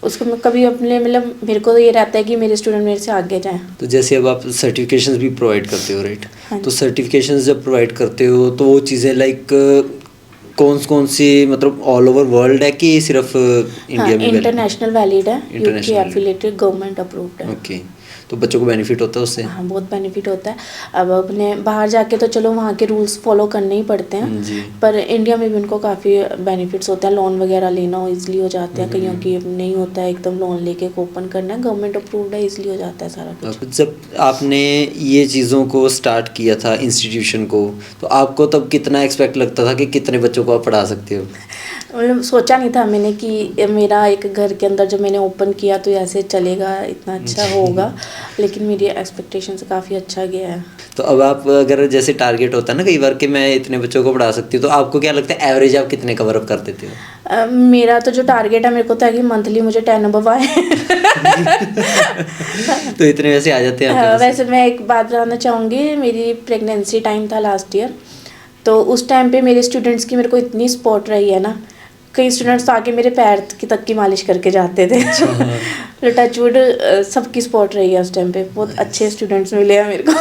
उसको मैं कभी अपने मतलब मेरे को तो ये रहता है कि मेरे स्टूडेंट मेरे से आगे जाएं। तो जैसे अब आप सर्टिफिकेशंस भी प्रोवाइड करते हो, राइट? हाँ। तो सर्टिफिकेशंस जब प्रोवाइड करते हो तो वो चीज़ें लाइक कौन सी, मतलब ऑल ओवर वर्ल्ड है कि सिर्फ इंडिया हाँ, में? इंटरनेशनल वैलिड है, UK International affiliated, government approved है। ओके, तो बच्चों को बेनिफिट होता है उससे? हाँ, बहुत बेनिफिट होता है। अब अपने बाहर जाके तो चलो वहाँ के रूल्स फॉलो करने ही पड़ते हैं, जी। पर इंडिया में भी उनको काफ़ी बेनिफिट्स होते हैं। लोन वगैरह लेना हो ईजिली हो जाते हैं, कईयों की नहीं होता है एकदम लोन लेके ओपन करना है, गवर्नमेंट अप्रूव्ड है, ईजिली हो जाता है सारा कुछ। अब जब आपने ये चीज़ों को स्टार्ट किया था इंस्टीट्यूशन को, तो आपको तब कितना एक्सपेक्ट लगता था कि कितने बच्चों को आप पढ़ा सकते हो? मतलब सोचा नहीं था मैंने कि मेरा एक घर के अंदर जब मैंने ओपन किया तो ऐसे चलेगा, इतना अच्छा होगा, लेकिन मेरी एक्सपेक्टेशन से काफ़ी अच्छा गया है। तो अब आप अगर जैसे टारगेट होता है ना कई बार कि मैं इतने बच्चों को पढ़ा सकती हूँ, तो आपको क्या लगता है एवरेज आप कितने कवर अप कर देते हो? मेरा तो जो टारगेट है, मेरे को तो है कि मंथली मुझे 10 अबव आए। तो इतने वैसे आ जाते हैं आपके पास? वैसे मैं एक बात बताना चाहूँगी, मेरी प्रेगनेंसी टाइम था लास्ट ईयर, तो उस टाइम पे मेरे स्टूडेंट्स की मेरे को इतनी सपोर्ट रही है ना, कई स्टूडेंट्स तो आके मेरे पैर की तक की मालिश करके जाते थे। टचवुड सबकी सपोर्ट रही है उस टाइम पे, बहुत अच्छे स्टूडेंट्स मिले हैं मेरे को।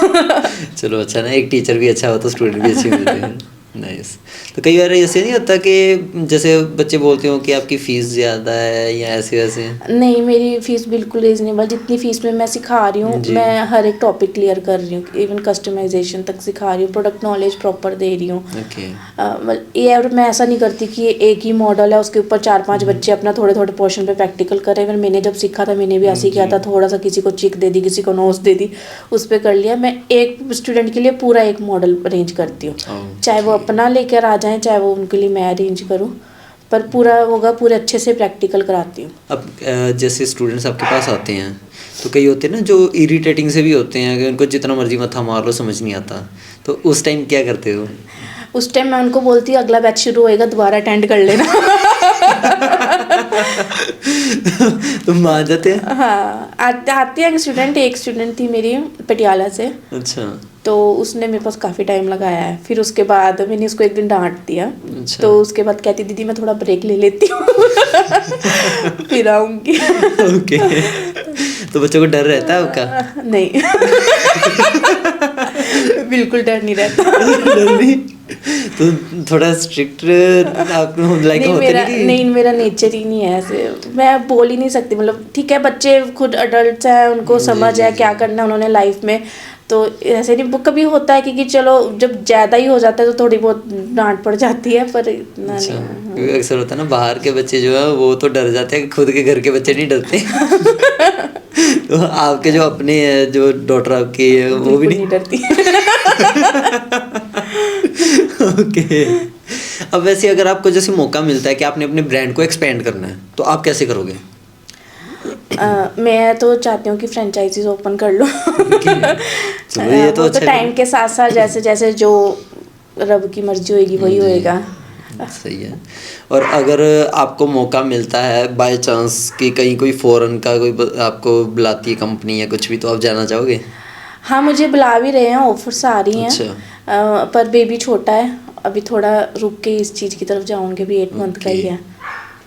चलो अच्छा ना, एक टीचर भी अच्छा हो तो स्टूडेंट भी अच्छे मिलते हैं। नाइस। तो कई बार ऐसे नहीं होता कि जैसे बच्चे बोलते हो कि आपकी फ़ीस ज़्यादा है या ऐसे वैसे? नहीं, मेरी फ़ीस बिल्कुल रीज़नेबल, जितनी फ़ीस में मैं सिखा रही हूँ, मैं हर एक टॉपिक क्लियर कर रही हूँ, इवन कस्टमाइजेशन तक सिखा रही हूँ, प्रोडक्ट नॉलेज प्रॉपर दे रही हूँ। ओके। ये और मैं ऐसा नहीं करती कि एक ही मॉडल है उसके ऊपर 4-5 बच्चे अपना थोड़े थोड़े पोर्शन पे प्रैक्टिकल कर रहे हैं। मैंने जब सीखा था मैंने भी ऐसे ही किया था, थोड़ा सा किसी को चिक दे दी, किसी को नोज दे दी, उस पर कर लिया। मैं एक स्टूडेंट के लिए पूरा एक मॉडल अरेंज करती हूँ, चाहे वो अपना लेकर आ जाएँ, चाहे वो उनके लिए मैं अरेंज करूँ, पर पूरा होगा, पूरे अच्छे से प्रैक्टिकल कराती हूँ। अब जैसे स्टूडेंट्स आपके पास आते हैं तो कई होते हैं ना जो इरिटेटिंग से भी होते हैं कि उनको जितना मर्जी मत्था मार लो समझ नहीं आता, तो उस टाइम क्या करते हो? उस टाइम मैं उनको बोलती हूँ अगला बैच शुरू होएगा, दोबारा अटेंड कर लेना। तो मान जाते हैं? हाँ, आती है स्टूडेंट, एक स्टूडेंट थी मेरी पटियाला से, अच्छा। तो उसने मेरे पास काफ़ी टाइम लगाया है। फिर उसके बाद मैंने उसको एक दिन डांट दिया। अच्छा। तो उसके बाद कहती दीदी मैं थोड़ा ब्रेक ले लेती हूँ। फिर आऊँगी। ओके। तो बच्चों को डर रहता है आपका? नहीं। बिल्कुल डर नहीं रहता। डर नहीं? तो थोड़ा स्ट्रिक्ट आप लाइक होते नहीं, मेरा नेचर ही नहीं है ऐसे, मैं बोल ही नहीं सकती। मतलब ठीक है, बच्चे खुद अडल्ट हैं, उनको समझ है क्या करना है उन्होंने लाइफ में, तो ऐसे नहीं। कभी होता है कि चलो जब ज़्यादा ही हो जाता है तो थोड़ी बहुत डांट पड़ जाती है, पर इतना अच्छा। नहीं। क्योंकि अक्सर होता है ना बाहर के बच्चे जो है वो तो डर जाते हैं, खुद के घर के बच्चे नहीं डरते। तो आपके जो अपने जो डॉटर आपकी है वो भी नहीं डरती। ओके। अब वैसे अगर आपको जैसे मौका मिलता है कि आपने अपने ब्रांड को एक्सपेंड करना है तो आप कैसे करोगे? मैं तो चाहती हूँ कि फ्रेंचाइजीज ओपन कर लूँ। चलो ये तो अच्छा टाइम के साथ साथ जैसे जैसे जो रब की मर्जी होएगी वही होएगा। सही है। और अगर आपको मौका मिलता है बाय चांस कि कहीं कोई फॉरेन का कोई आपको बुलाती है कंपनी या कुछ भी, तो आप जाना चाहोगे? हाँ, मुझे बुला भी रहे हैं, ऑफर्स आ रही हैं। अच्छा। पर बेबी छोटा है, अभी थोड़ा रुक के इस चीज़ की तरफ जाऊंगी, अभी 8 मंथ का ही है।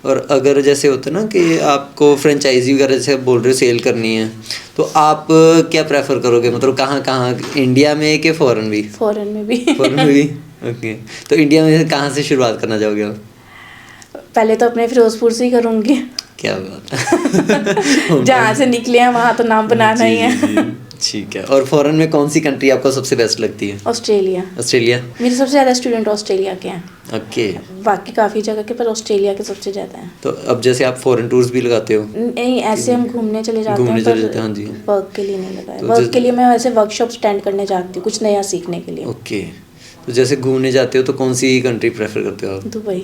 और अगर जैसे होता है ना कि आपको फ्रेंचाइजी वगैरह जैसे आप बोल रहे हो सेल करनी है, तो आप क्या प्रेफर करोगे, मतलब कहाँ कहाँ, इंडिया में कि फ़ॉरेन भी? फॉरेन में भी। फ़ॉरेन में भी, ओके। तो इंडिया में कहाँ से शुरुआत करना चाहोगे आप? पहले तो अपने फिरोजपुर से ही करूँगी। क्या बात है। जहाँ से निकले हैं वहाँ तो नाम बनाना ही है। ठीक है। और फॉरेन में कौन सी कंट्री आपको सबसे बेस्ट लगती है? ऑस्ट्रेलिया। ऑस्ट्रेलिया, मेरे सबसे ज़्यादा स्टूडेंट ऑस्ट्रेलिया के हैं, ओके। बाकी काफ़ी जगह के, पर ऑस्ट्रेलिया के सबसे ज़्यादा हैं। तो अब जैसे आप फॉरेन टूर्स भी लगाते हो? नहीं, ऐसे हम घूमने चले जाते घूमने हैं, चले जाते हैं, हाँ जी। वर्क के लिए नहीं लगाया। तो वर्क जैसे- के लिए मैं वैसे वर्कशॉप स्टैंड करने जाती हूँ, कुछ नया सीखने के लिए। ओके। तो जैसे घूमने जाते हो तो कौन सी कंट्री प्रेफर करते हो आप? दुबई।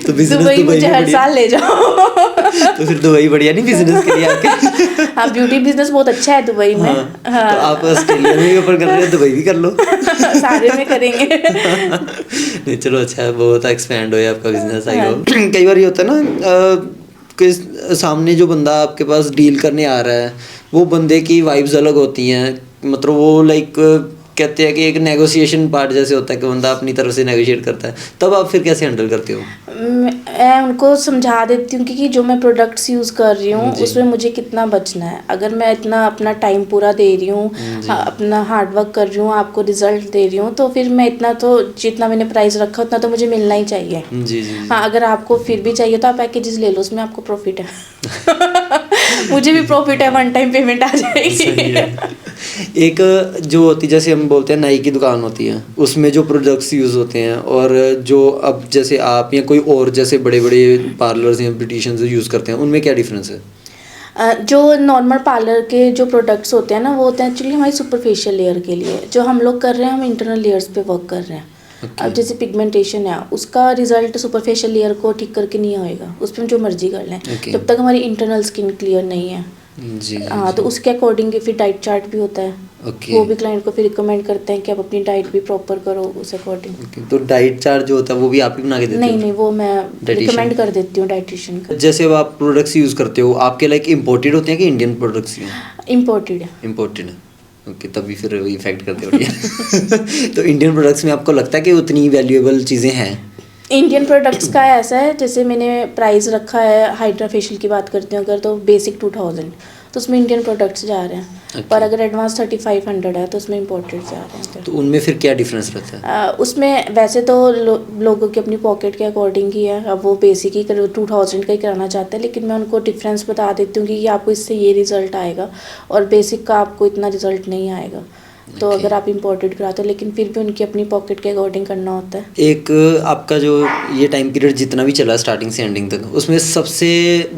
तो बिजनेस दुबई मुझे में हर बढ़िया- साल ले जाओ। तो फिर दुबई बढ़िया नहीं बिजनेस के लिए आपके? हाँ, ब्यूटी बिजनेस बहुत अच्छा है दुबई में। हाँ, हाँ। तो आप ऑस्ट्रेलिया में भी ऊपर कर रहे हो, दुबई भी कर लो। सारे में करेंगे। नहीं चलो अच्छा है, बहुत एक्सपेंड हो आपका बिजनेस, आई हाँ। होप। कई बार ये होता है ना कि सामने जो बंदा आपके पास डील करने आ रहा है, वो बंदे की वाइब्स अलग होती हैं, मतलब वो लाइक कहते हैं कि एक नेगोशिएशन पार्ट जैसे होता है कि बंदा अपनी तरफ से नेगोशिएट करता है, तब आप फिर कैसे हैंडल करते हो? मैं उनको समझा देती हूँ कि जो मैं प्रोडक्ट्स यूज़ कर रही हूँ जी। उसमें मुझे कितना बचना है। अगर मैं इतना अपना टाइम पूरा दे रही हूँ, जी। अपना हार्ड वर्क कर रही हूँ, आपको रिजल्ट दे रही हूँ, तो फिर मैं इतना तो, जितना मैंने प्राइस रखा उतना तो मुझे मिलना ही चाहिए। जी जी। हाँ, अगर आपको फिर भी चाहिए तो आप पैकेजेस ले लो, उसमें आपको प्रॉफिट है। मुझे भी प्रॉफिट है, 1 टाइम पेमेंट आ सही जाएगी। है। एक जो होती जैसे हम बोलते हैं नाई की दुकान होती है, उसमें जो प्रोडक्ट्स यूज़ होते हैं, और जो अब जैसे आप या कोई और जैसे बड़े बड़े पार्लर्स या ब्यूटिशियंस यूज़ करते हैं, उनमें क्या डिफरेंस है? जो नॉर्मल पार्लर के जो प्रोडक्ट्स होते हैं ना, वो होते हैं एक्चुअली हमारी सुपरफिशियल लेयर के लिए। जो हम लोग कर रहे हैं, हम इंटरनल लेयर्स पे वर्क कर रहे हैं। अब जैसे पिगमेंटेशन है, उसका रिजल्ट सुपरफिशियल लेयर को ठीक करके नहीं आएगा, उस पर हम जो मर्जी कर लें, Okay. जब तक हमारी इंटरनल स्किन क्लियर नहीं है। जी हाँ, तो उसके अकॉर्डिंग फिर डाइट चार्ट भी होता है। ओके। वो भी क्लाइंट को फिर रिकमेंड करते हैं कि आप अपनी डाइट भी प्रॉपर करो उस अकॉर्डिंग। ओके, तो डाइट चार्ट जो होता है वो भी आप ही बना के देते हो? नहीं, वो मैं Dietitian? रिकमेंड कर देती हूँ डाइटिशियन का। जैसे अब आप प्रोडक्ट्स यूज़ करते हो, आपके लाइक इम्पोर्टेड होते हैं कि इंडियन प्रोडक्ट्स ही हैं? इम्पोर्टेड है। इम्पोर्टेड है, ओके, तभी फिर इफेक्ट करते हो। तो इंडियन प्रोडक्ट्स में आपको लगता है कि उतनी वैल्यूएबल चीज़ें हैं? इंडियन प्रोडक्ट्स का ऐसा है, जैसे मैंने प्राइस रखा है, हाइड्रा फेशियल की बात करती हूँ अगर, तो बेसिक 2000, तो उसमें इंडियन प्रोडक्ट्स जा रहे हैं। पर अगर एडवांस 3500 है तो उसमें इम्पोर्टेड जा रहे हैं। तो उनमें फिर क्या डिफरेंस रहता है? उसमें वैसे तो लोगों की अपनी पॉकेट के अकॉर्डिंग ही है। अब वो बेसिक ही 2000 का ही कराना चाहते हैं, लेकिन मैं उनको डिफरेंस बता देती हूँ कि आपको इससे ये रिज़ल्ट आएगा और बेसिक का आपको इतना रिज़ल्ट नहीं आएगा। तो अगर आप इम्पोर्टेड कराते हो, लेकिन फिर भी उनकी अपनी पॉकेट के अकॉर्डिंग करना होता है। एक आपका जो ये टाइम पीरियड जितना भी चला स्टार्टिंग से एंडिंग तक, उसमें सबसे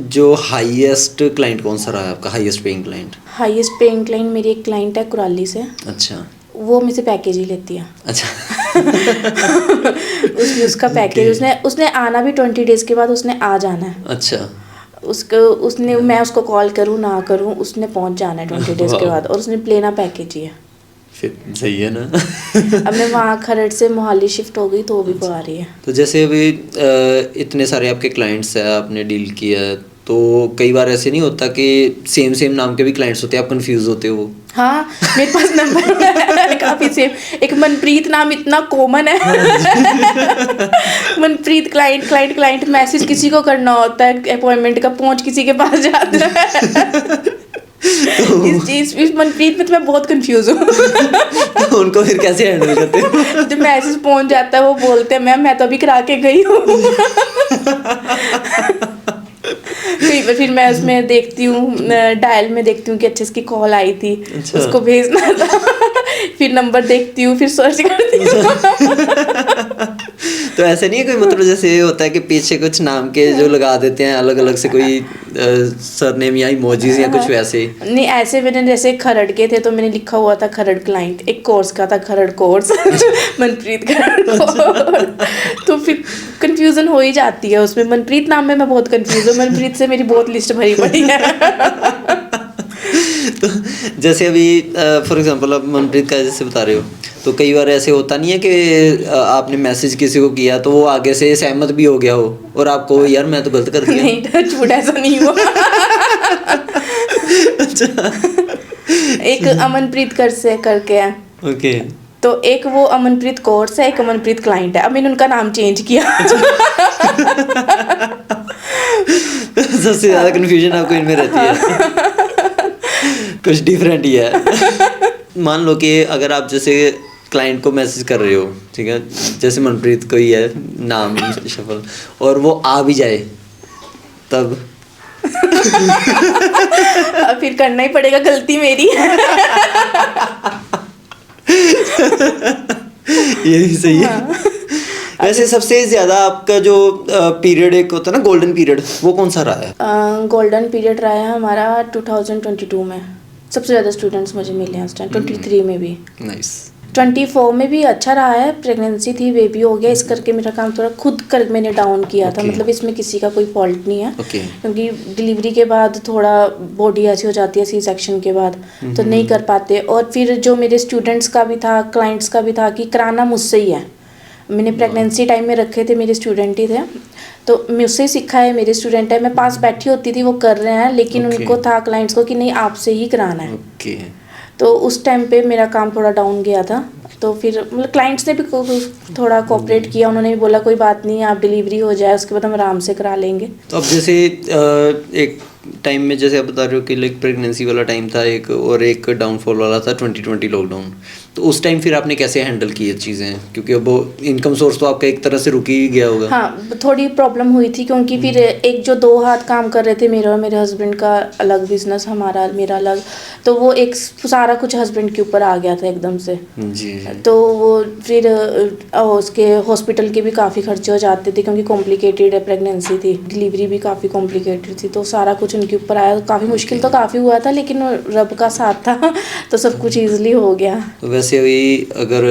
जो हाईएस्ट क्लाइंट कौन सा रहा है आपका, highest paying client? Highest paying client मेरी एक क्लाइंट है कुराली से। अच्छा। वो मुझसे पैकेज ही लेती है। अच्छा। उसका पैकेज उसने आना भी 20 डेज़ के बाद उसने आ जाना है। अच्छा। उसने मैं उसको कॉल करूँ ना करूँ, उसने पहुंच जाना है 20 डेज़ के बाद, और उसने प्लेना पैकेज ही है। फिर सही है ना। अब मैं वहाँ खरड़ से मोहाली शिफ्ट हो गई तो वो भी पा रही है। तो जैसे अभी इतने सारे आपके क्लाइंट्स हैं, आपने डील किया है, तो कई बार ऐसे नहीं होता कि सेम नाम के भी क्लाइंट्स होते हैं, आप कंफ्यूज होते हो? हाँ, मेरे पास नंबर काफ़ी सेम। एक मनप्रीत नाम इतना कॉमन है। मनप्रीत क्लाइंट मैसेज किसी को करना होता है अपॉइंटमेंट का, पहुँच किसी के पास जाता है। इस मनप्रीत में तो मैं बहुत कंफ्यूज हूँ। तो उनको फिर कैसे हैंडल करते हो? जब मैसेज पहुँच जाता है वो बोलते हैं मैम मैं तो अभी करा के गई हूँ। कई बार फिर मैं उसमें देखती हूँ, डायल में देखती हूँ कि अच्छे इसकी कॉल आई थी, अच्छा। उसको भेजना था। फिर नंबर देखती हूँ, फिर सर्च करती हूँ। तो ऐसा नहीं है कोई, मतलब जैसे होता है कि पीछे कुछ नाम के जो लगा देते हैं अलग अलग से, कोई सरनेम या इमोजीज या कुछ वैसे? नहीं, ऐसे मैंने जैसे खरड़ के थे तो मैंने लिखा हुआ था खरड़ क्लाइंट, एक कोर्स का था खरड़ कोर्स। मनप्रीत खरड़ कोर्स। तो फिर कंफ्यूजन हो ही जाती है उसमें। मनप्रीत नाम में मैं बहुत कंफ्यूज हूँ, मनप्रीत से मेरी बहुत लिस्ट भरी पड़ी है। तो जैसे अभी फॉर एग्जांपल आप मनप्रीत का जैसे बता रहे हो, तो कई बार ऐसे होता नहीं है कि आपने मैसेज किसी को किया तो वो आगे से सहमत भी हो गया हो और आपको यार मैं तो गलत कर दिया? नहीं, झूठ ऐसा नहीं हुआ। अच्छा। एक अमनप्रीत कर से करके है, ओके। तो एक वो अमनप्रीत कोर्स है, एक अमनप्रीत क्लाइंट है। अब मैंने उनका नाम चेंज किया। सबसे ज़्यादा कन्फ्यूजन आपको इनमें रहती है। कुछ डिफरेंट ही है। मान लो कि अगर आप जैसे क्लाइंट को मैसेज कर रहे हो, ठीक है, जैसे मनप्रीत को ही है नाम सफल, और वो आ भी जाए तब अब फिर करना ही पड़ेगा, गलती मेरी है। ये भी सही है। वैसे सबसे ज़्यादा आपका जो पीरियड एक होता है ना गोल्डन पीरियड, वो कौन सा रहा है? गोल्डन पीरियड रहा है हमारा 2022 में। सबसे ज़्यादा स्टूडेंट्स मुझे मिले हैं उस टाइम, 23 में भी। नाइस। 24 में भी अच्छा रहा है, प्रेगनेंसी थी, बेबी हो गया, इस करके मेरा काम थोड़ा खुद कर मैंने डाउन किया था। मतलब इसमें किसी का कोई फॉल्ट नहीं है, क्योंकि डिलीवरी के बाद थोड़ा बॉडी ऐसी हो जाती है सी सेक्शन के बाद, तो नहीं कर पाते। और फिर जो मेरे स्टूडेंट्स का भी था, क्लाइंट्स का भी था कि कराना मुझसे ही है। मैंने प्रेगनेंसी टाइम में रखे थे, मेरे स्टूडेंट ही थे, तो मुझसे सीखा है, मेरे स्टूडेंट है, मैं पास बैठी होती थी, वो कर रहे हैं, लेकिन उनको था क्लाइंट्स को कि नहीं आपसे ही कराना है। तो उस टाइम पे मेरा काम थोड़ा डाउन गया था। तो फिर मतलब क्लाइंट्स ने भी थोड़ा कोऑपरेट किया, उन्होंने भी बोला कोई बात नहीं, आप डिलीवरी हो जाए उसके बाद हम आराम से करा लेंगे। तो अब जैसे एक टाइम में जैसे आप बता रहे हो कि लाइक प्रेगनेंसी वाला टाइम था एक, और एक डाउनफॉल वाला था 2020 लॉकडाउन, तो उस टाइम फिर आपने कैसे हैंडल की ये चीज़ें, क्योंकि अब इनकम सोर्स तो आपका एक तरह से रुक ही गया होगा। हाँ, थोड़ी प्रॉब्लम हुई थी, क्योंकि फिर एक जो 2 हाथ काम कर रहे थे, मेरा और मेरे हस्बैंड का अलग बिजनेस, हमारा मेरा अलग, तो वो एक सारा कुछ हस्बैंड के ऊपर आ गया था एकदम से जी। तो वो फिर उसके हॉस्पिटल के भी काफ़ी खर्चे हो जाते थे, क्योंकि कॉम्प्लिकेटेड प्रेगनेंसी थी, डिलीवरी भी काफ़ी कॉम्प्लिकेटेड थी, तो सारा कुछ उनके ऊपर आया। काफ़ी मुश्किल तो काफ़ी हुआ था, लेकिन रब का साथ था तो सब कुछ ईजिली हो गया। तो वैसे अभी अगर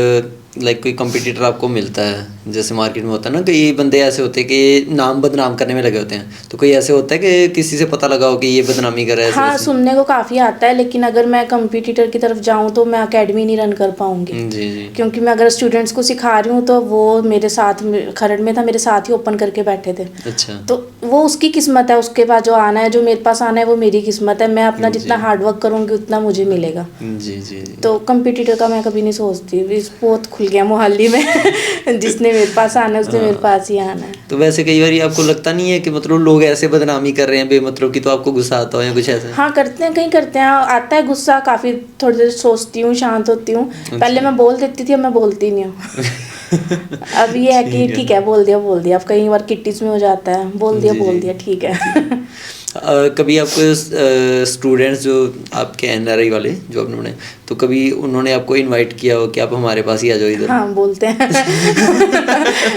लाइक कोई कंपटीटर आपको मिलता है, जैसे मार्केट में होता है ना, कई बंदे ऐसे होते हैं कि नाम बदनाम करने में लगे होते हैं, तो कोई ऐसे होता है कि किसी से पता लगा हो कि ये बदनामी कर रहा है? हाँ, सुनने को काफ़ी आता है, लेकिन अगर मैं कंपटीटर की तरफ जाऊँ तो मैं अकेडमी नहीं रन कर पाऊँगी। जी। क्योंकि मैं अगर स्टूडेंट्स को सिखा रही हूँ तो वो मेरे साथ खरड़ में था, मेरे साथ ही ओपन करके बैठे थे। अच्छा। तो वो उसकी किस्मत है, उसके बाद जो आना है, जो मेरे पास आना है वो मेरी किस्मत है। मैं अपना जितना हार्डवर्क करूँगी उतना मुझे मिलेगा। जी। तो कंपटीटर का मैं कभी नहीं सोचती, बहुत खुल गया मोहाली में। जिसने मेरे पास आना है उसने मेरे पास ही आना है। तो वैसे कई बार आपको लगता नहीं है कि मतलब लोग ऐसे बदनामी कर रहे हैं बेमतलब की, तो आपको गुस्सा आता हो या कुछ ऐसा? हाँ, करते हैं, कहीं करते हैं, आता है गुस्सा, काफ़ी थोड़ी देर सोचती हूँ, शांत होती हूँ। पहले मैं बोल देती थी, अब मैं बोलती नहीं हूँ। अब ये है कि ठीक है, बोल दिया। अब कई बार किट्टीज में हो जाता है, बोल दिया ठीक है। कभी आपको स्टूडेंट्स जो आपके NRI वाले जो आपने बनाए, तो कभी उन्होंने आपको इनवाइट किया हो कि आप हमारे पास ही आ जाओ इधर? हाँ, बोलते हैं।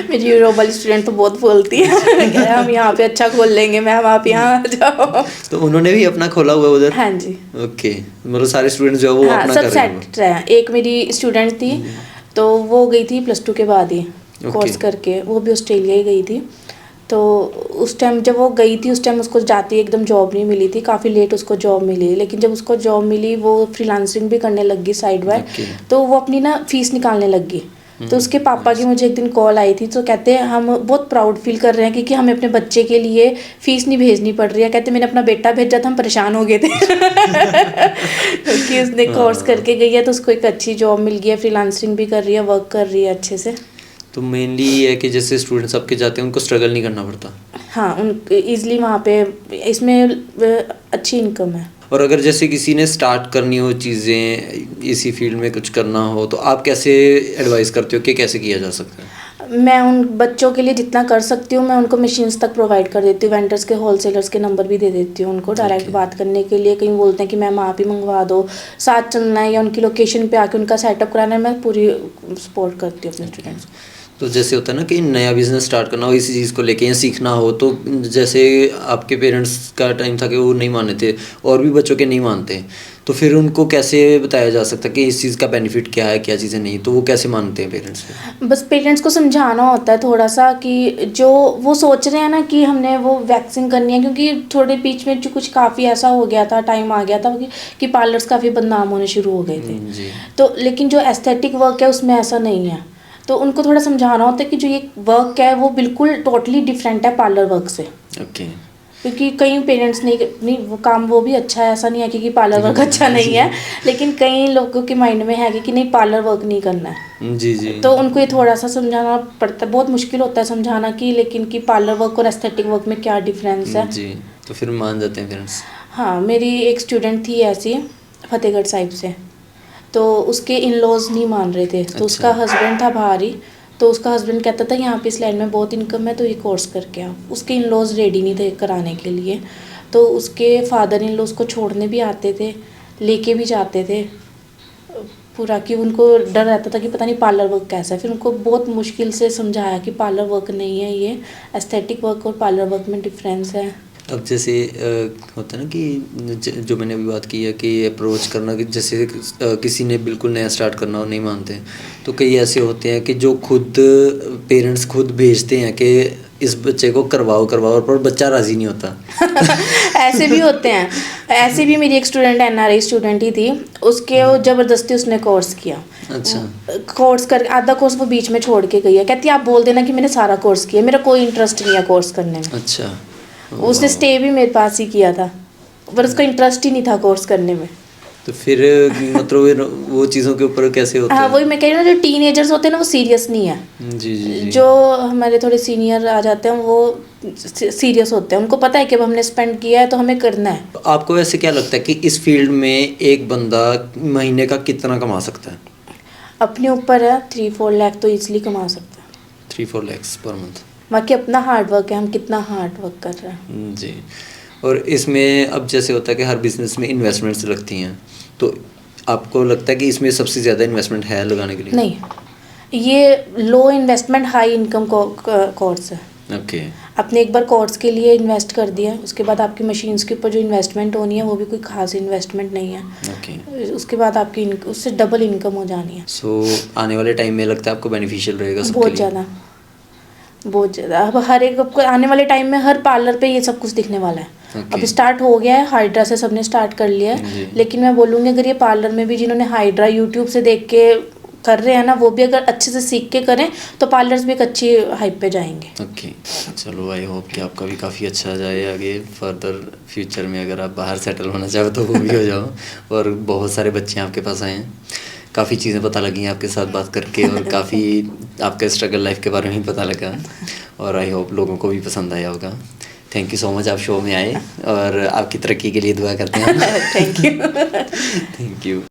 मेरी यूरोप वाली स्टूडेंट तो बहुत बोलती है, हम यहाँ पे अच्छा खोल लेंगे मैम, आप यहाँ आ जाओ। तो उन्होंने भी अपना खोला हुआ उधर? हाँ जी। ओके, मतलब सारे स्टूडेंट्स जो है वो अपना कर रहे हैं? सब सेट है। एक मेरी स्टूडेंट थी, तो वो गई थी +2 के बाद ही कोर्स करके, वो भी ऑस्ट्रेलिया ही गई थी। तो उस टाइम जब वो गई थी, उस टाइम उसको जाती एकदम जॉब नहीं मिली थी, काफ़ी लेट उसको जॉब मिली। लेकिन जब उसको जॉब मिली, वो फ्रीलांसिंग भी करने लगी साइड बाय, तो वो अपनी ना फीस निकालने लगी। तो उसके पापा की मुझे एक दिन कॉल आई थी, तो कहते हैं हम बहुत प्राउड फील कर रहे हैं क्योंकि हमें अपने बच्चे के लिए फ़ीस नहीं भेजनी पड़ रही है। कहते मैंने अपना बेटा भेजा था, हम परेशान हो गए थे। क्योंकि उसने कोर्स करके गई है, तो उसको एक अच्छी जॉब मिल गई है, फ्रीलांसिंग भी कर रही है, वर्क कर रही है अच्छे से। तो मेनली ये है कि जैसे स्टूडेंट्स आपके जाते हैं उनको स्ट्रगल नहीं करना पड़ता। हाँ, उन ईज़िली वहाँ पे इसमें अच्छी इनकम है। और अगर जैसे किसी ने स्टार्ट करनी हो चीज़ें, इसी फील्ड में कुछ करना हो, तो आप कैसे एडवाइस करते हो कि कैसे किया जा सकता है? मैं उन बच्चों के लिए जितना कर सकती हूँ, मैं उनको मशीन्स तक प्रोवाइड कर देती हूँ, वेंडर्स के, होलसेलर्स के नंबर भी दे देती हूँ उनको डायरेक्ट बात करने के लिए। कहीं बोलते हैं कि मैम आप ही मंगवा दो, साथ चलना है या उनकी लोकेशन पे आके उनका सेटअप कराना है, मैं पूरी सपोर्ट करती हूँ अपने स्टूडेंट्स को। तो जैसे होता है ना कि नया बिजनेस स्टार्ट करना हो, इसी चीज़ को लेके या सीखना हो, तो जैसे आपके पेरेंट्स का टाइम था कि वो नहीं मानते थे और भी बच्चों के नहीं मानते, तो फिर उनको कैसे बताया जा सकता है कि इस चीज़ का बेनिफिट क्या है, क्या चीज़ें नहीं, तो वो कैसे मानते हैं पेरेंट्स? बस पेरेंट्स को समझाना होता है थोड़ा सा कि जो वो सोच रहे हैं ना कि हमने वो वैक्सिंग करनी है, क्योंकि थोड़े बीच में जो कुछ काफ़ी ऐसा हो गया था, टाइम आ गया था कि पार्लर्स काफ़ी बदनाम होने शुरू हो गए थे। तो लेकिन जो एस्थेटिक वर्क है उसमें ऐसा नहीं है, तो उनको थोड़ा समझाना होता है कि जो ये वर्क है वो बिल्कुल टोटली डिफरेंट है पार्लर वर्क से। ओके। क्योंकि कई पेरेंट्स नहीं वो काम वो भी अच्छा है, ऐसा नहीं है कि पार्लर वर्क अच्छा नहीं है, लेकिन कई लोगों के माइंड में है कि नहीं पार्लर वर्क नहीं करना है। जी जी। तो उनको ये थोड़ा सा समझाना पड़ता है, बहुत मुश्किल होता है समझाना कि लेकिन कि पार्लर वर्क और एस्थेटिक वर्क में क्या डिफरेंस है। जी, तो फिर मान जाते हैं पेरेंट्स। हाँ, मेरी एक स्टूडेंट थी ऐसी फतेहगढ़ साहिब से, तो उसके इन लॉज नहीं मान रहे थे, तो उसका हस्बैंड था बाहर ही, तो उसका हस्बैंड कहता था यहाँ पे इस लाइन में बहुत इनकम है तो ये कोर्स करके आ। उसके इन लॉज रेडी नहीं थे कराने के लिए, तो उसके फादर इन लॉ उसको छोड़ने भी आते थे, लेके भी जाते थे पूरा, कि उनको डर रहता था कि पता नहीं पार्लर वर्क कैसा है। फिर उनको बहुत मुश्किल से समझाया कि पार्लर वर्क नहीं है ये, एस्थेटिक वर्क और पार्लर वर्क में डिफरेंस है। अब जैसे होता है ना कि जो मैंने अभी बात की है कि अप्रोच करना, कि जैसे किसी ने बिल्कुल नया स्टार्ट करना और नहीं मानते, तो कई ऐसे होते हैं कि जो खुद पेरेंट्स खुद भेजते हैं कि इस बच्चे को करवाओ पर बच्चा राज़ी नहीं होता। ऐसे भी होते हैं। ऐसे भी मेरी एक स्टूडेंट NRI स्टूडेंट ही थी, उसके वो ज़बरदस्ती उसने कोर्स किया। अच्छा। कोर्स कर आधा कोर्स वो बीच में छोड़ के गई है, कहती है आप बोल देना कि मैंने सारा कोर्स किया, मेरा कोई इंटरेस्ट नहीं है कोर्स करने में। अच्छा। उसने स्टे भी मेरे पास ही किया था, पर उसका इंटरेस्ट ही नहीं था कोर्स करने में। तो फिर मतलब वो चीज़ों के ऊपर कैसे होता हाँ, है? वही मैं कह रही हूँ, जो टीनेजर्स होते हैं ना वो सीरियस नहीं है। जी जी जी। जो हमारे थोड़े सीनियर आ जाते हैं वो सीरियस होते हैं, उनको पता है कि अब हमने स्पेंड किया है तो हमें करना है। तो आपको वैसे क्या लगता है कि इस फील्ड में एक बंदा महीने का कितना कमा सकता है? अपने ऊपर है, 3-4 लाख तो ईजिली कमा सकते हैं। 3-4 lakhs पर मंथ। बाकी अपना हार्ड वर्क है, हम कितना हार्ड वर्क कर रहे हैं। जी। और इसमें अब जैसे होता है कि हर बिजनेस में इन्वेस्टमेंट्स लगती हैं, तो आपको लगता है कि इसमें सबसे ज़्यादा इन्वेस्टमेंट है लगाने के लिए? नहीं, ये लो इन्वेस्टमेंट हाई इनकम कोर्स है। ओके। आपने एक बार कोर्स के लिए इन्वेस्ट कर दिया, उसके बाद आपकी मशीन्स के ऊपर जो इन्वेस्टमेंट होनी है वो भी कोई खास इन्वेस्टमेंट नहीं है। ओके। उसके बाद आपकी उससे डबल इनकम हो जानी है। सो आने वाले टाइम में लगता है आपको बेनिफिशियल रहेगा सबके बहुत लिए? ज़्यादा, बहुत ज़्यादा। अब हर एक आपको आने वाले टाइम में हर पार्लर पे ये सब कुछ दिखने वाला है। Okay. अब स्टार्ट हो गया है, हाइड्रा से सबने स्टार्ट कर लिया जी। है, लेकिन मैं बोलूँगी अगर ये पार्लर में भी जिन्होंने हाइड्रा यूट्यूब से देख के कर रहे हैं ना, वो भी अगर अच्छे से सीख के करें तो पार्लर्स भी एक अच्छी हाइप पे जाएंगे। ओके। चलो, आई होप कि आपका भी काफ़ी अच्छा जाए आगे फर्दर फ्यूचर में। अगर आप बाहर सेटल होना चाहो तो वो भी हो जाओ। और बहुत सारे बच्चे आपके पास आए हैं, काफ़ी चीज़ें पता लगी हैं आपके साथ बात करके, और काफ़ी आपके स्ट्रगल लाइफ के बारे में भी पता लगा, और आई होप लोगों को भी पसंद आया होगा। थैंक यू सो मच, आप शो में आए, और आपकी तरक्की के लिए दुआ करते हैं। Thank you. Thank you.